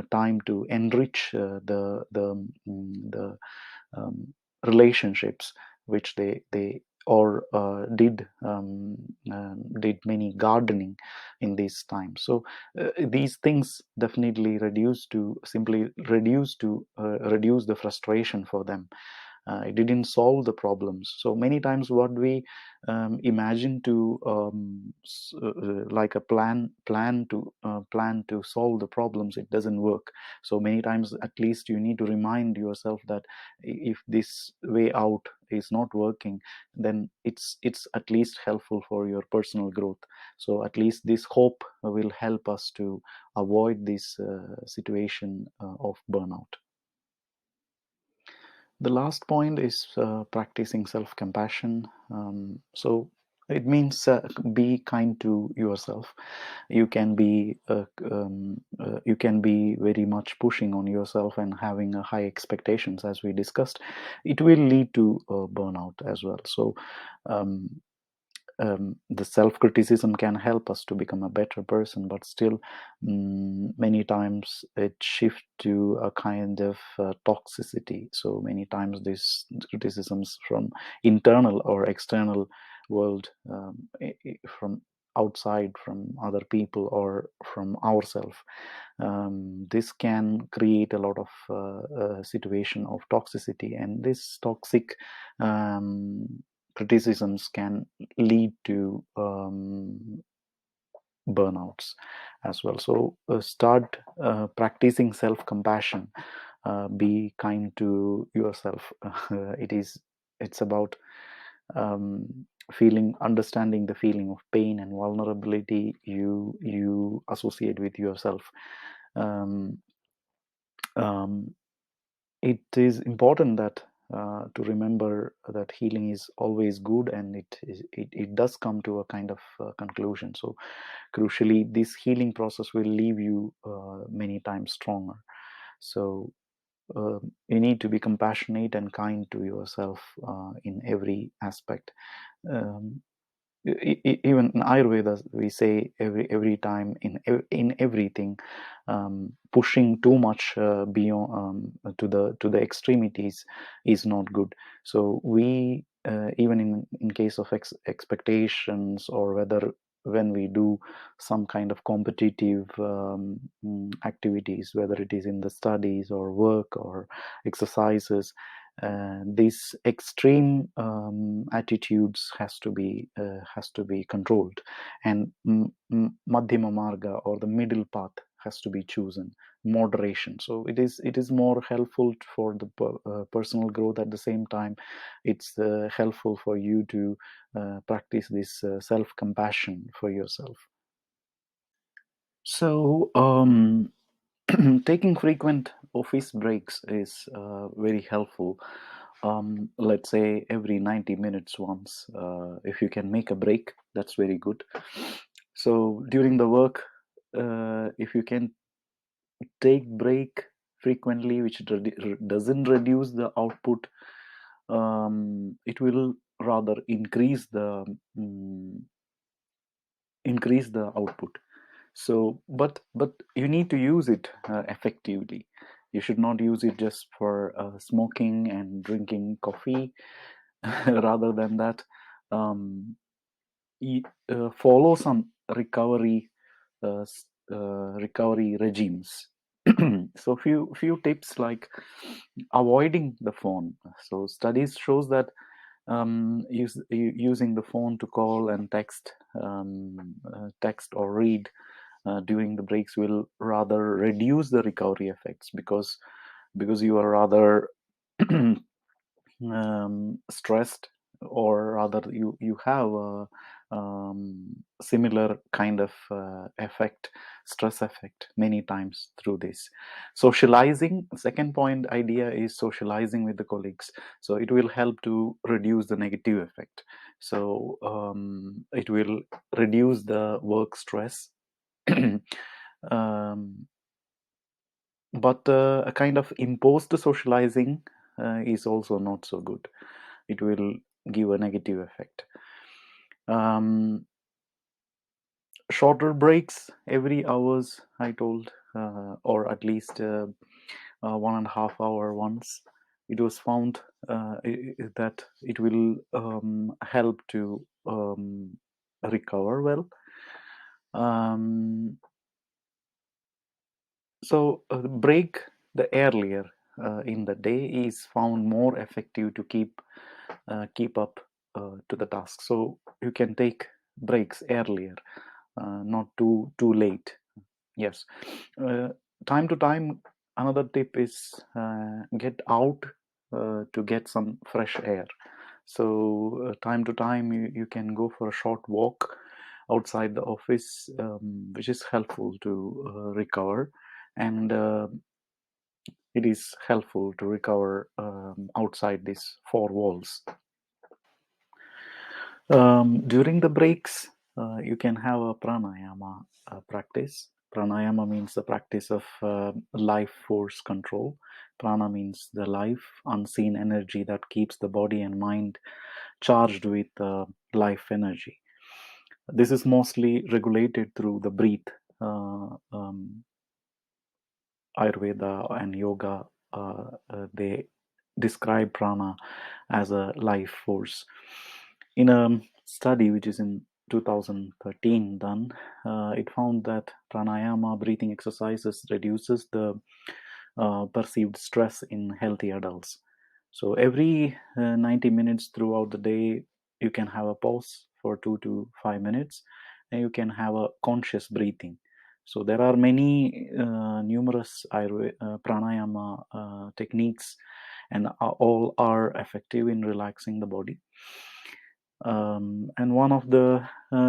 time to enrich the relationships which they or did many gardening in these times. So these things definitely reduce the frustration for them. It didn't solve the problems. So many times what we imagine to like a plan to solve the problems, it doesn't work. So many times at least you need to remind yourself that if this way out is not working, then it's at least helpful for your personal growth. So at least this hope will help us to avoid this situation of burnout. The last point is practicing self-compassion. So it means be kind to yourself. You can be very much pushing on yourself and having a high expectations, as we discussed. It will lead to burnout as well. So um, the self-criticism can help us to become a better person, but still many times it shifts to a kind of toxicity. So many times these criticisms from internal or external world, from outside, from other people, or from ourselves, this can create a lot of situation of toxicity, and this toxic um, criticisms can lead to burnouts as well. So start practicing self-compassion. Be kind to yourself. It's about understanding the feeling of pain and vulnerability you associate with yourself. um, um, it is important that to remember that healing is always good, and it does come to a kind of conclusion. So crucially, this healing process will leave you many times stronger. So you need to be compassionate and kind to yourself in every aspect. um, Even in Ayurveda, we say every time in everything, pushing too much beyond to the extremities is not good. So we even in case of expectations, or whether when we do some kind of competitive activities, whether it is in the studies or work or exercises, these extreme attitudes has to be controlled, and madhyama marga, or the middle path, has to be chosen. Moderation. So it is more helpful for the personal growth. At the same time, it's helpful for you to practice this self compassion for yourself. So taking frequent office breaks is very helpful. Let's say every 90 minutes once. If you can make a break, that's very good. So during the work, if you can take break frequently, which doesn't reduce the output, it will rather increase the output. So but you need to use it effectively. You should not use it just for smoking and drinking coffee. Rather than that, um, follow some recovery regimes. So few tips, like avoiding the phone. So studies shows that using the phone to call and text or read during the breaks will rather reduce the recovery effects, because you are rather stressed, or rather you have a similar kind of stress effect many times through this. Socializing, second point idea is socializing with the colleagues. So it will help to reduce the negative effect. So it will reduce the work stress. um, but a kind of imposed socializing is also not so good. It will give a negative effect. Um, Shorter breaks every hours, I told, or at least 1.5 hour once. It was found that it will help to recover well. Um, so break the earlier in the day is found more effective to keep up to the task. So you can take breaks earlier, not too late. Yes. uh, Time to time, another tip is get out to get some fresh air. So time to time you can go for a short walk outside the office, which is helpful to recover. And it is helpful to recover outside these four walls. During the breaks, you can have a pranayama practice. Pranayama means the practice of life force control. Prana means the life, unseen energy that keeps the body and mind charged with life energy. This is mostly regulated through the breath. Ayurveda and yoga, they describe prana as a life force. In a study which is in 2013 done, it found that pranayama breathing exercises reduces the perceived stress in healthy adults. So every 90 minutes throughout the day, you can have a pause for 2 to 5 minutes, and you can have a conscious breathing. So there are many numerous pranayama techniques, and all are effective in relaxing the body. And one of the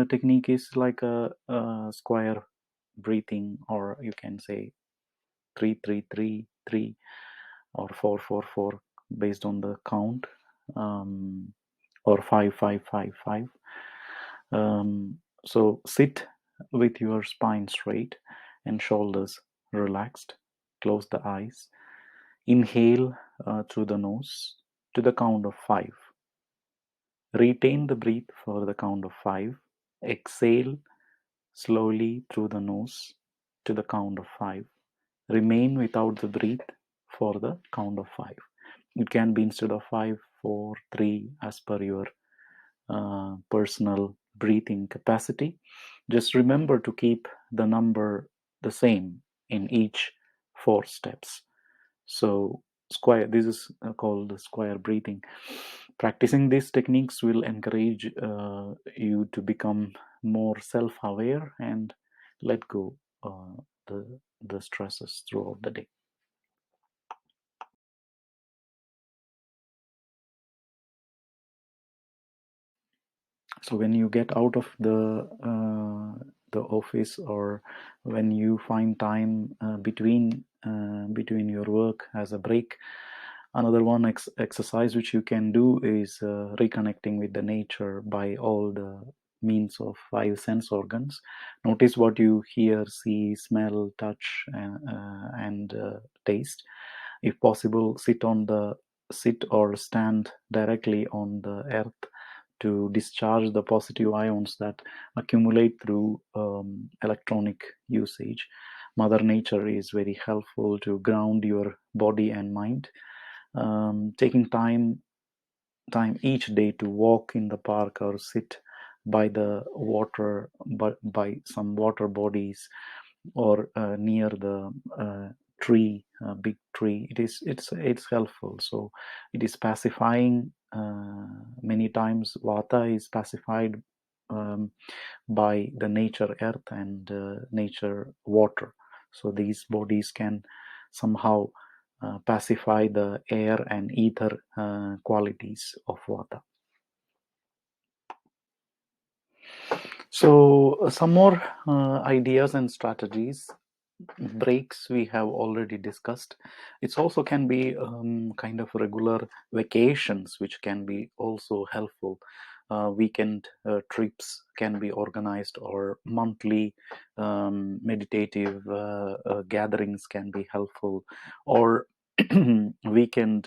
technique is like a square breathing, or you can say 3-3-3-3, or 4-4-4, based on the count, or 5-5-5-5. So sit with your spine straight and shoulders relaxed. Close the eyes. Inhale through the nose to the count of 5. Retain the breath for the count of 5. Exhale slowly through the nose to the count of 5. Remain without the breath for the count of 5. It can be instead of 5, 4, 3, as per your personal breathing capacity. Just remember to keep the number the same in each 4 steps. So square, this is called square breathing. Practicing these techniques will encourage you to become more self-aware and let go the stresses throughout the day. So when you get out of the office, or when you find time between your work as a break, another one exercise which you can do is reconnecting with the nature by all the means of 5 sense organs. Notice what you hear, see, smell, touch, and taste. If possible, sit or stand directly on the earth to discharge the positive ions that accumulate through electronic usage. Mother Nature is very helpful to ground your body and mind. Taking time each day to walk in the park or sit by the water, by some water bodies, or near the big tree, it's helpful. So it is pacifying. Many times Vata is pacified um, by the nature earth and nature water. So these bodies can somehow pacify the air and ether qualities of Vata. So some more ideas and strategies. Breaks we have already discussed. It's also can be kind of regular vacations, which can be also helpful. Weekend trips can be organized, or monthly meditative gatherings can be helpful, or weekend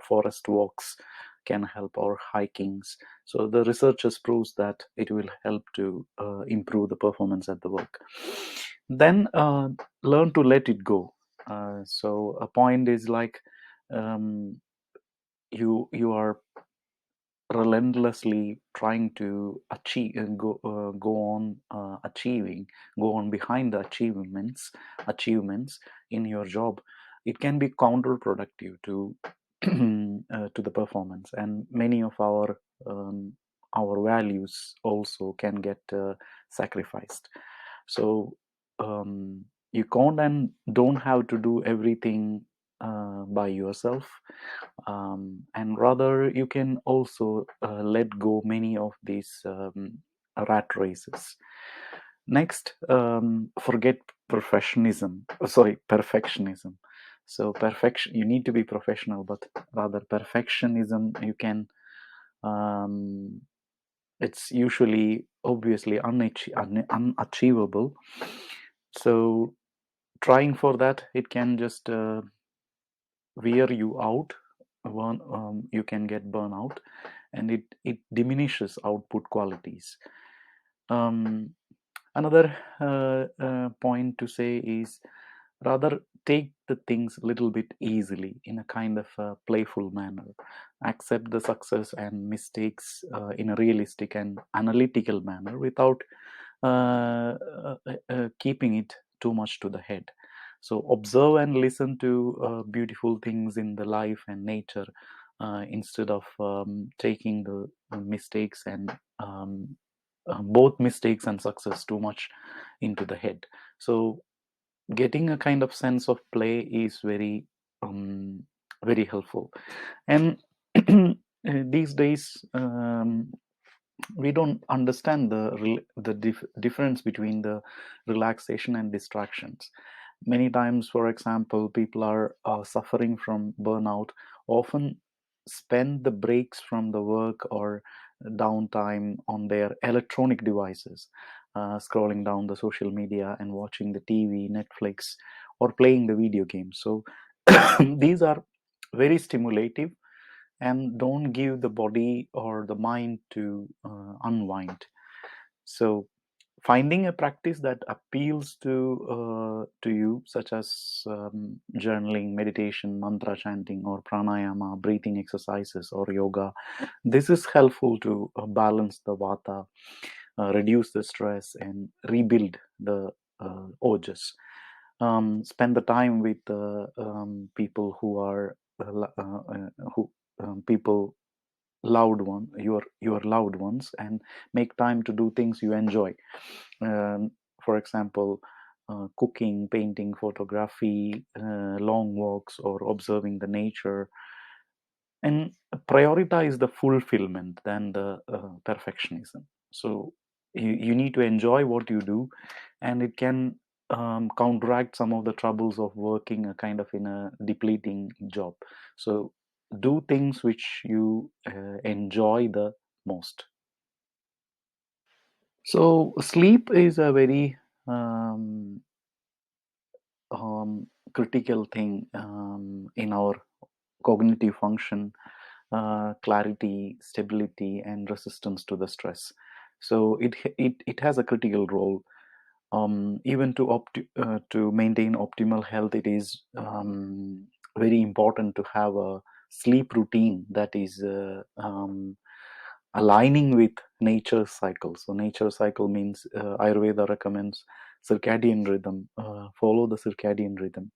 forest walks can help, or hikings. So the researchers proves that it will help to improve the performance at the work. Then learn to let it go. So a point is like, um, you are relentlessly trying to go on go on behind the achievements in your job. It can be counterproductive to to the performance, and many of our values also can get sacrificed. So you can't and don't have to do everything by yourself, and rather you can also let go many of these rat races. Next, forget perfectionism. So perfection, you need to be professional, but rather perfectionism, you can it's usually obviously unachievable. So trying for that, it can just wear you out. You can get burnout, and it diminishes output qualities. um, Another point to say is, rather take the things a little bit easily in a kind of playful manner. Accept the success and mistakes in a realistic and analytical manner, without keeping it too much to the head. So observe and listen to beautiful things in the life and nature, instead of taking the mistakes and both mistakes and success too much into the head. So getting a kind of sense of play is very helpful. And these days, we don't understand the difference between the relaxation and distractions. Many times, for example, people are suffering from burnout, often spend the breaks from the work or downtime on their electronic devices, scrolling down the social media and watching the TV, Netflix, or playing the video games. So these are very stimulative, and don't give the body or the mind to unwind. So finding a practice that appeals to you, such as journaling, meditation, mantra chanting, or pranayama, breathing exercises, or yoga, this is helpful to balance the vata, reduce the stress, and rebuild the ojas. Spend the time with people who are who people loved one your loved ones, and make time to do things you enjoy. For example, cooking, painting, photography, long walks, or observing the nature, and prioritize the fulfillment than the perfectionism. So you need to enjoy what you do, and it can counteract some of the troubles of working a kind of in a depleting job. So do things which you enjoy the most. So sleep is a very um, critical thing in our cognitive function, clarity, stability, and resistance to the stress. So it has a critical role. Even to maintain optimal health, it is very important to have a sleep routine that is aligning with nature cycle. So nature cycle means Ayurveda recommends circadian rhythm. Follow the circadian rhythm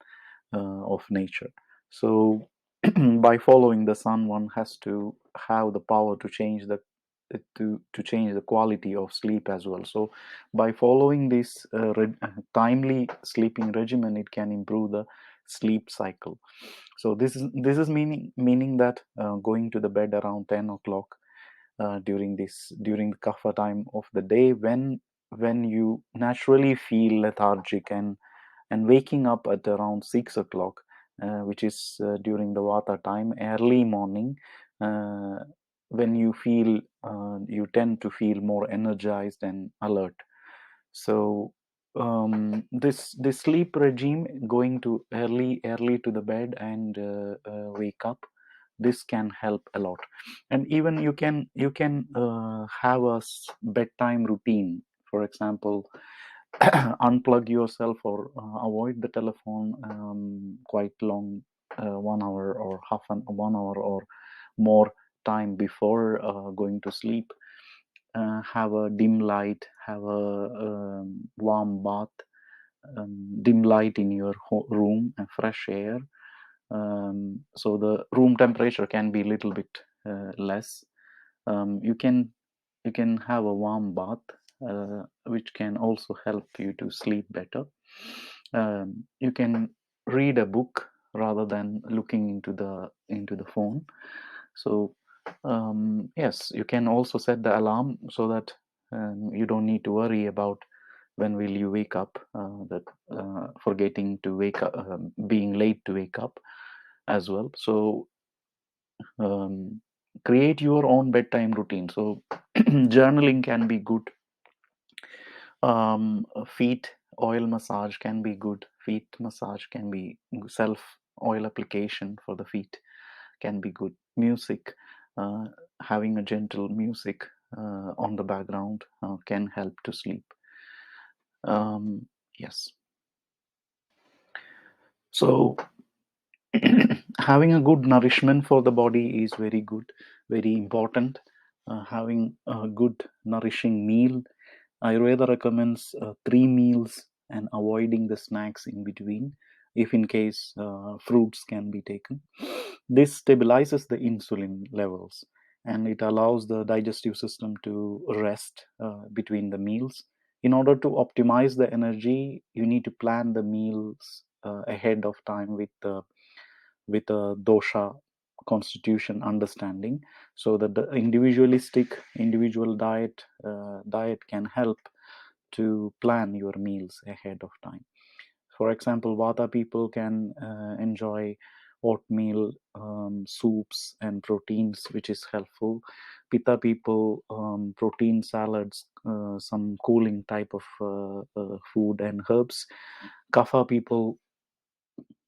of nature. So by following the sun, one has to have the power to change the change the quality of sleep as well. So by following this timely sleeping regimen, it can improve the sleep cycle. So this is meaning that going to the bed around 10 o'clock during the kapha time of the day, when you naturally feel lethargic, and waking up at around 6 o'clock, which is during the vata time, early morning, uh, when you tend to feel more energized and alert. So this sleep regime, going to early to the bed and wake up, this can help a lot. And even you can have a bedtime routine. For example, unplug yourself, or avoid the telephone quite long, 1 hour or 1 hour or more time before going to sleep. Have a dim light, have a warm bath, dim light in your room, and fresh air. So the room temperature can be a little bit less. You can have a warm bath, which can also help you to sleep better. You can read a book rather than looking into the phone. So yes, you can also set the alarm so that you don't need to worry about when will you wake up, that forgetting to wake up, being late to wake up as well. So um, create your own bedtime routine. So journaling can be good. Feet oil massage can be good. Feet massage can be self oil application for the feet can be good. Music, uh, having a gentle music on the background can help to sleep. Yes. So having a good nourishment for the body is very good, very important. Having a good nourishing meal, Ayurveda recommends 3 meals and avoiding the snacks in between, if in case fruits can be taken. This stabilizes the insulin levels, and it allows the digestive system to rest between the meals. In order to optimize the energy, you need to plan the meals ahead of time with a dosha constitution understanding, so that the individual diet can help to plan your meals ahead of time. For example, vata people can enjoy oatmeal, soups, and proteins, which is helpful. Pitta people, protein salads, some cooling type of food and herbs. Kapha people,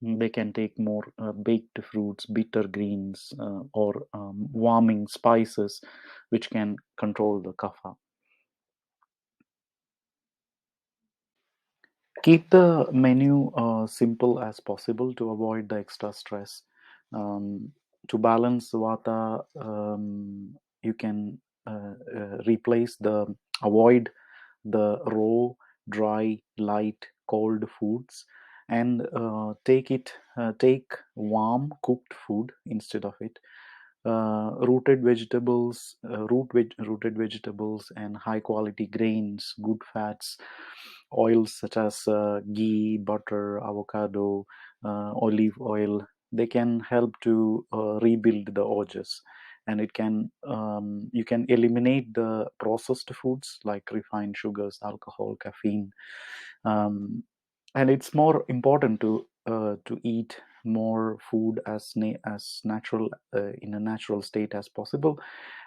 They can take more baked fruits, bitter greens, or warming spices, which can control the kapha. Keep the menu simple as possible to avoid the extra stress. Um, to balance Vata, you can replace the avoid the raw, dry, light, cold foods, and take warm cooked food instead of it. Rooted vegetables and high quality grains, good fats, oils such as ghee, butter, avocado, olive oil. They can help to rebuild the ojas, and it can you can eliminate the processed foods like refined sugars, alcohol, caffeine, um, and it's more important to eat more food as natural in a natural state as possible,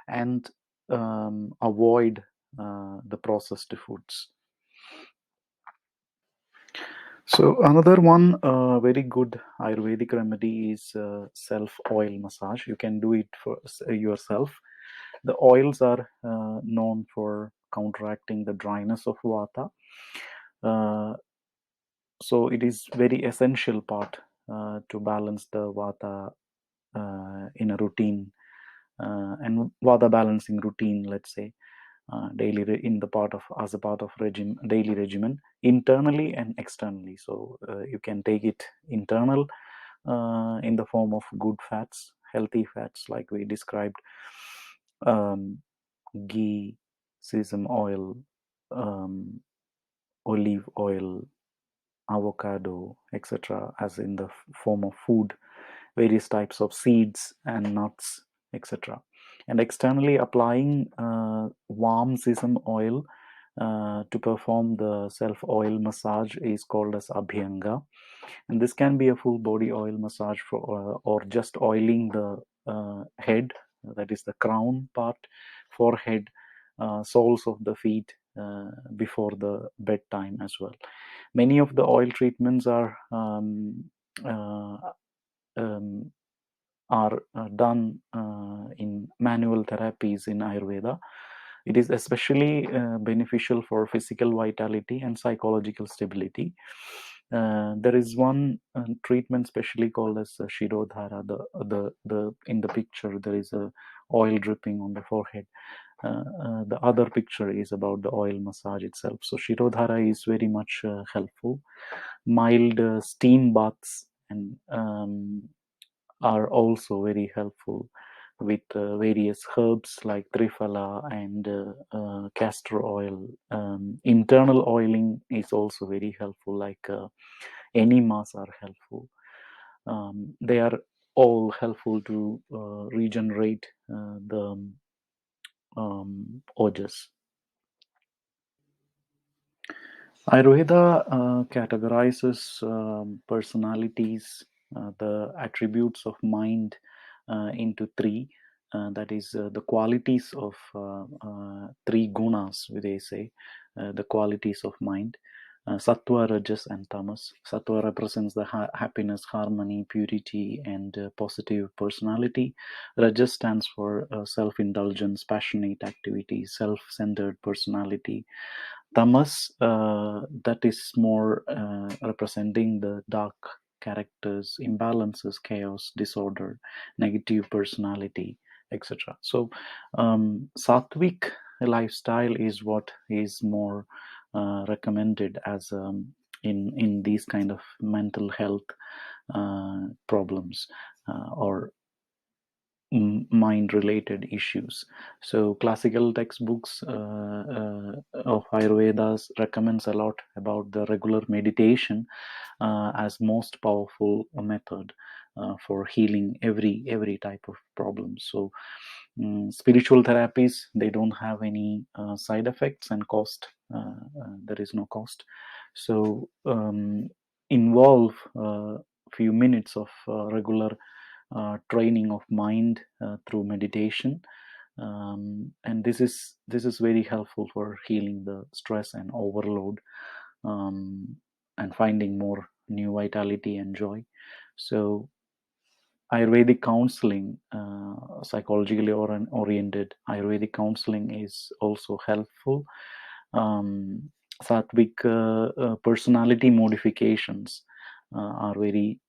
and avoid the processed foods. So another one very good Ayurvedic remedy is self oil massage. You can do it for yourself. The oils are known for counteracting the dryness of vata. Uh, so it is very essential part to balance the vata in a routine and vata balancing routine. Let's say in the part of as a part of daily regimen, internally and externally. So you can take it internal in the form of good fats, healthy fats like we described, um, ghee, sesame oil, um, olive oil, avocado, etc., as in the form of food, various types of seeds and nuts, etc. And externally applying warm sesame oil to perform the self oil massage is called as abhyanga, and this can be a full body oil massage for or just oiling the head, that is the crown part, forehead, soles of the feet before the bedtime as well. Many of the oil treatments uh, um, are done in manual therapies in Ayurveda. It is especially beneficial for physical vitality and psychological stability. There is one treatment specially called as Shirodhara. The in the picture there is a oil dripping on the forehead. The other picture is about the oil massage itself. So Shirodhara is very much helpful. Mild steam baths and are also very helpful with various herbs like triphala and castor oil. Internal oiling is also very helpful, like enemas are helpful. They are all helpful to regenerate the ojas. Ayurveda categorizes personalities, the attributes of mind, into three. That is the qualities of three gunas, they say, the qualities of mind. Sattva, Rajas, and Tamas. Sattva represents the happiness, harmony, purity, and positive personality. Rajas stands for self indulgence, passionate activity, self centered personality. Tamas, that is more representing the dark characters, imbalances, chaos, disorder, negative personality, etc. So, sattvic lifestyle is what is more recommended as in these kind of mental health problems or mind related issues. So classical textbooks of ayurvedas recommends a lot about the regular meditation as most powerful method for healing every type of problem. So spiritual therapies, they don't have any side effects and cost. There is no cost. So involve few minutes of regular training of mind through meditation, and this is very helpful for healing the stress and overload, um, and finding more new vitality and joy. So Ayurvedic counseling, psychologically oriented Ayurvedic counseling is also helpful. Um, Sattvic personality modifications are very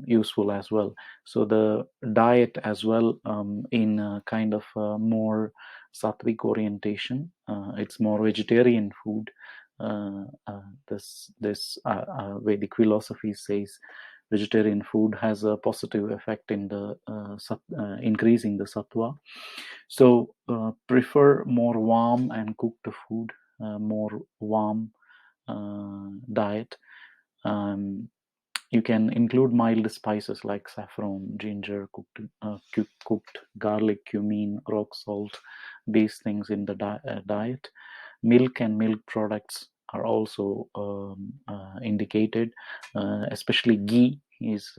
useful as well. So the diet as well, in a kind of more Sattvic orientation, it's more vegetarian food. This Vedic philosophy says vegetarian food has a positive effect in the increasing the sattva. So prefer more warm and cooked food, more warm diet. Um, you can include mild spices like saffron, ginger, cooked garlic, cumin, rock salt, these things in the diet. Milk and milk products are also indicated, especially ghee is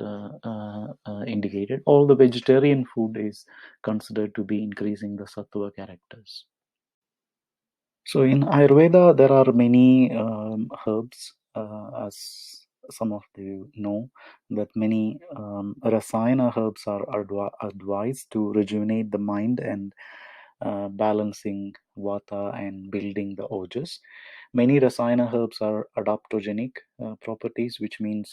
indicated. All the vegetarian food is considered to be increasing the sattva characters. So in Ayurveda, there are many herbs, as some of you know, that many rasayana herbs are advised to rejuvenate the mind and balancing vata and building the ojas. Many rasayana herbs are adaptogenic properties, which means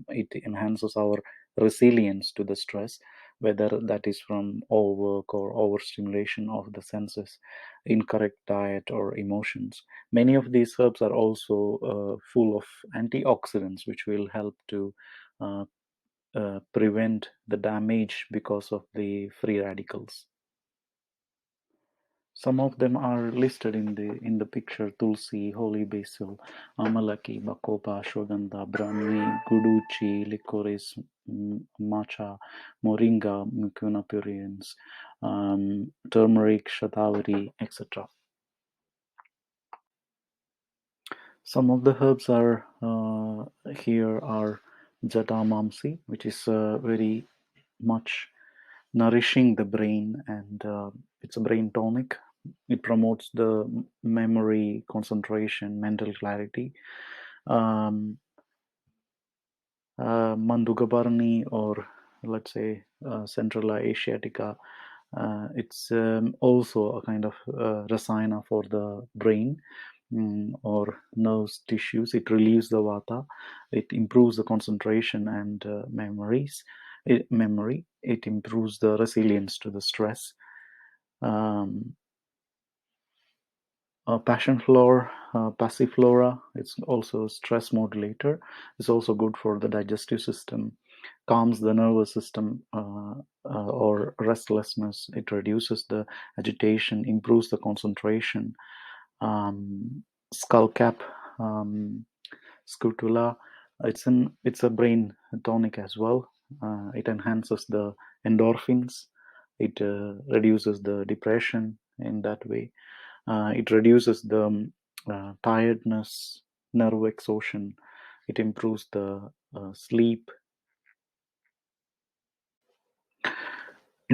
it enhances our resilience to the stress, whether that is from overwork or overstimulation of the senses, incorrect diet, or emotions. Many of these herbs are also full of antioxidants, which will help to uh, prevent the damage because of the free radicals. Some of them are listed in the picture: tulsi, holy basil, amalaki, bacopa, ashwagandha, brahmi, guduchi, licorice, matcha, moringa, mucuna pruriens, turmeric, shatavari, etc. Some of the herbs are here are jatamamsi, which is very much nourishing the brain, and it's a brain tonic. It promotes the memory, concentration, mental clarity. Um, Mandugabarni, or let's say Centrala Asiatica, it's also a kind of rasayana for the brain, or nerves tissues. It relieves the vata, it improves the concentration and memory. It improves the resilience to the stress. Um, Passion flower, passiflora, it's also a stress modulator. It's also good for the digestive system, calms the nervous system or restlessness. It reduces the agitation, improves the concentration. Skullcap, um, scutula, it's a brain tonic as well. It enhances the endorphins. It reduces the depression in that way. It reduces the tiredness, nerve exhaustion. It improves the sleep.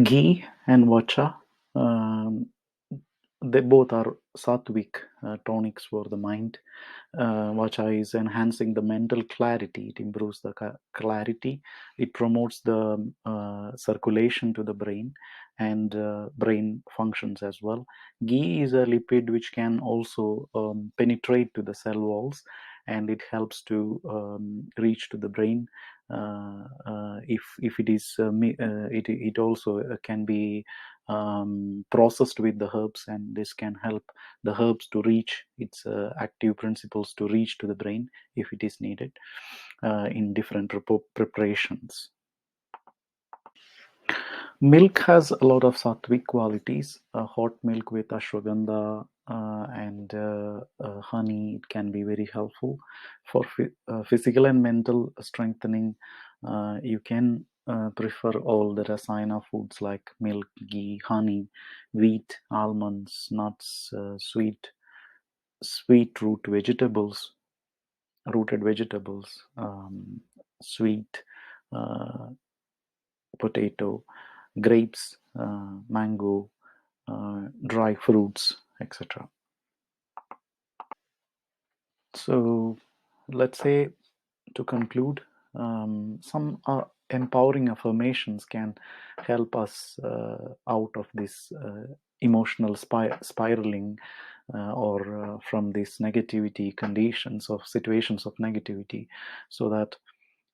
Ghee and Vacha, um, they both are sattvic tonics for the mind. Vacha is enhancing the mental clarity. It improves the clarity. It promotes the circulation to the brain and brain functions as well. Ghee is a lipid which can also penetrate to the cell walls, and it helps to reach to the brain. If it is it also can be processed with the herbs, and this can help the herbs to reach its active principles to reach to the brain if it is needed in different preparations. Milk has a lot of sattvic qualities. Hot milk with ashwagandha and honey, it can be very helpful for physical and mental strengthening. You can prefer all the rasayana foods like milk, ghee, honey, wheat, almonds, nuts, sweet rooted vegetables, sweet uh, potato, grapes, mango, dry fruits, etc. So let's say to conclude, some empowering affirmations can help us out of this emotional spiraling, or from these negativity conditions of situations of negativity, so that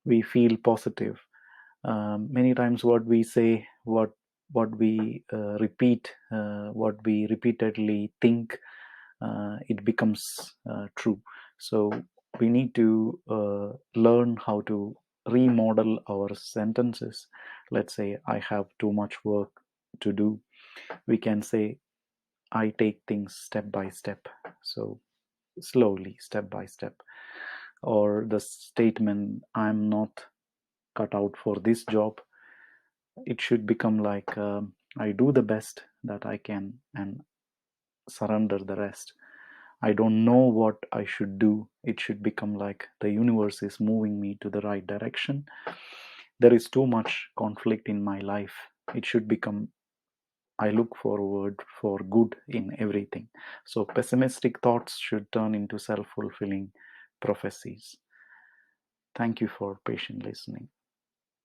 we feel positive. Many times what we say, what we repeat, what we repeatedly think, it becomes true. So we need to learn how to remodel our sentences. Let's say I have too much work to do. We can say I take things step by step. So slowly, step by step. Or the statement, I'm not cut out for this job, it should become like, I do the best that I can and surrender the rest. I don't know what I should do. It should become like the universe is moving me to the right direction. There is too much conflict in my life. It should become, I look forward for good in everything. So pessimistic thoughts should turn into self fulfilling prophecies. Thank you for patient listening.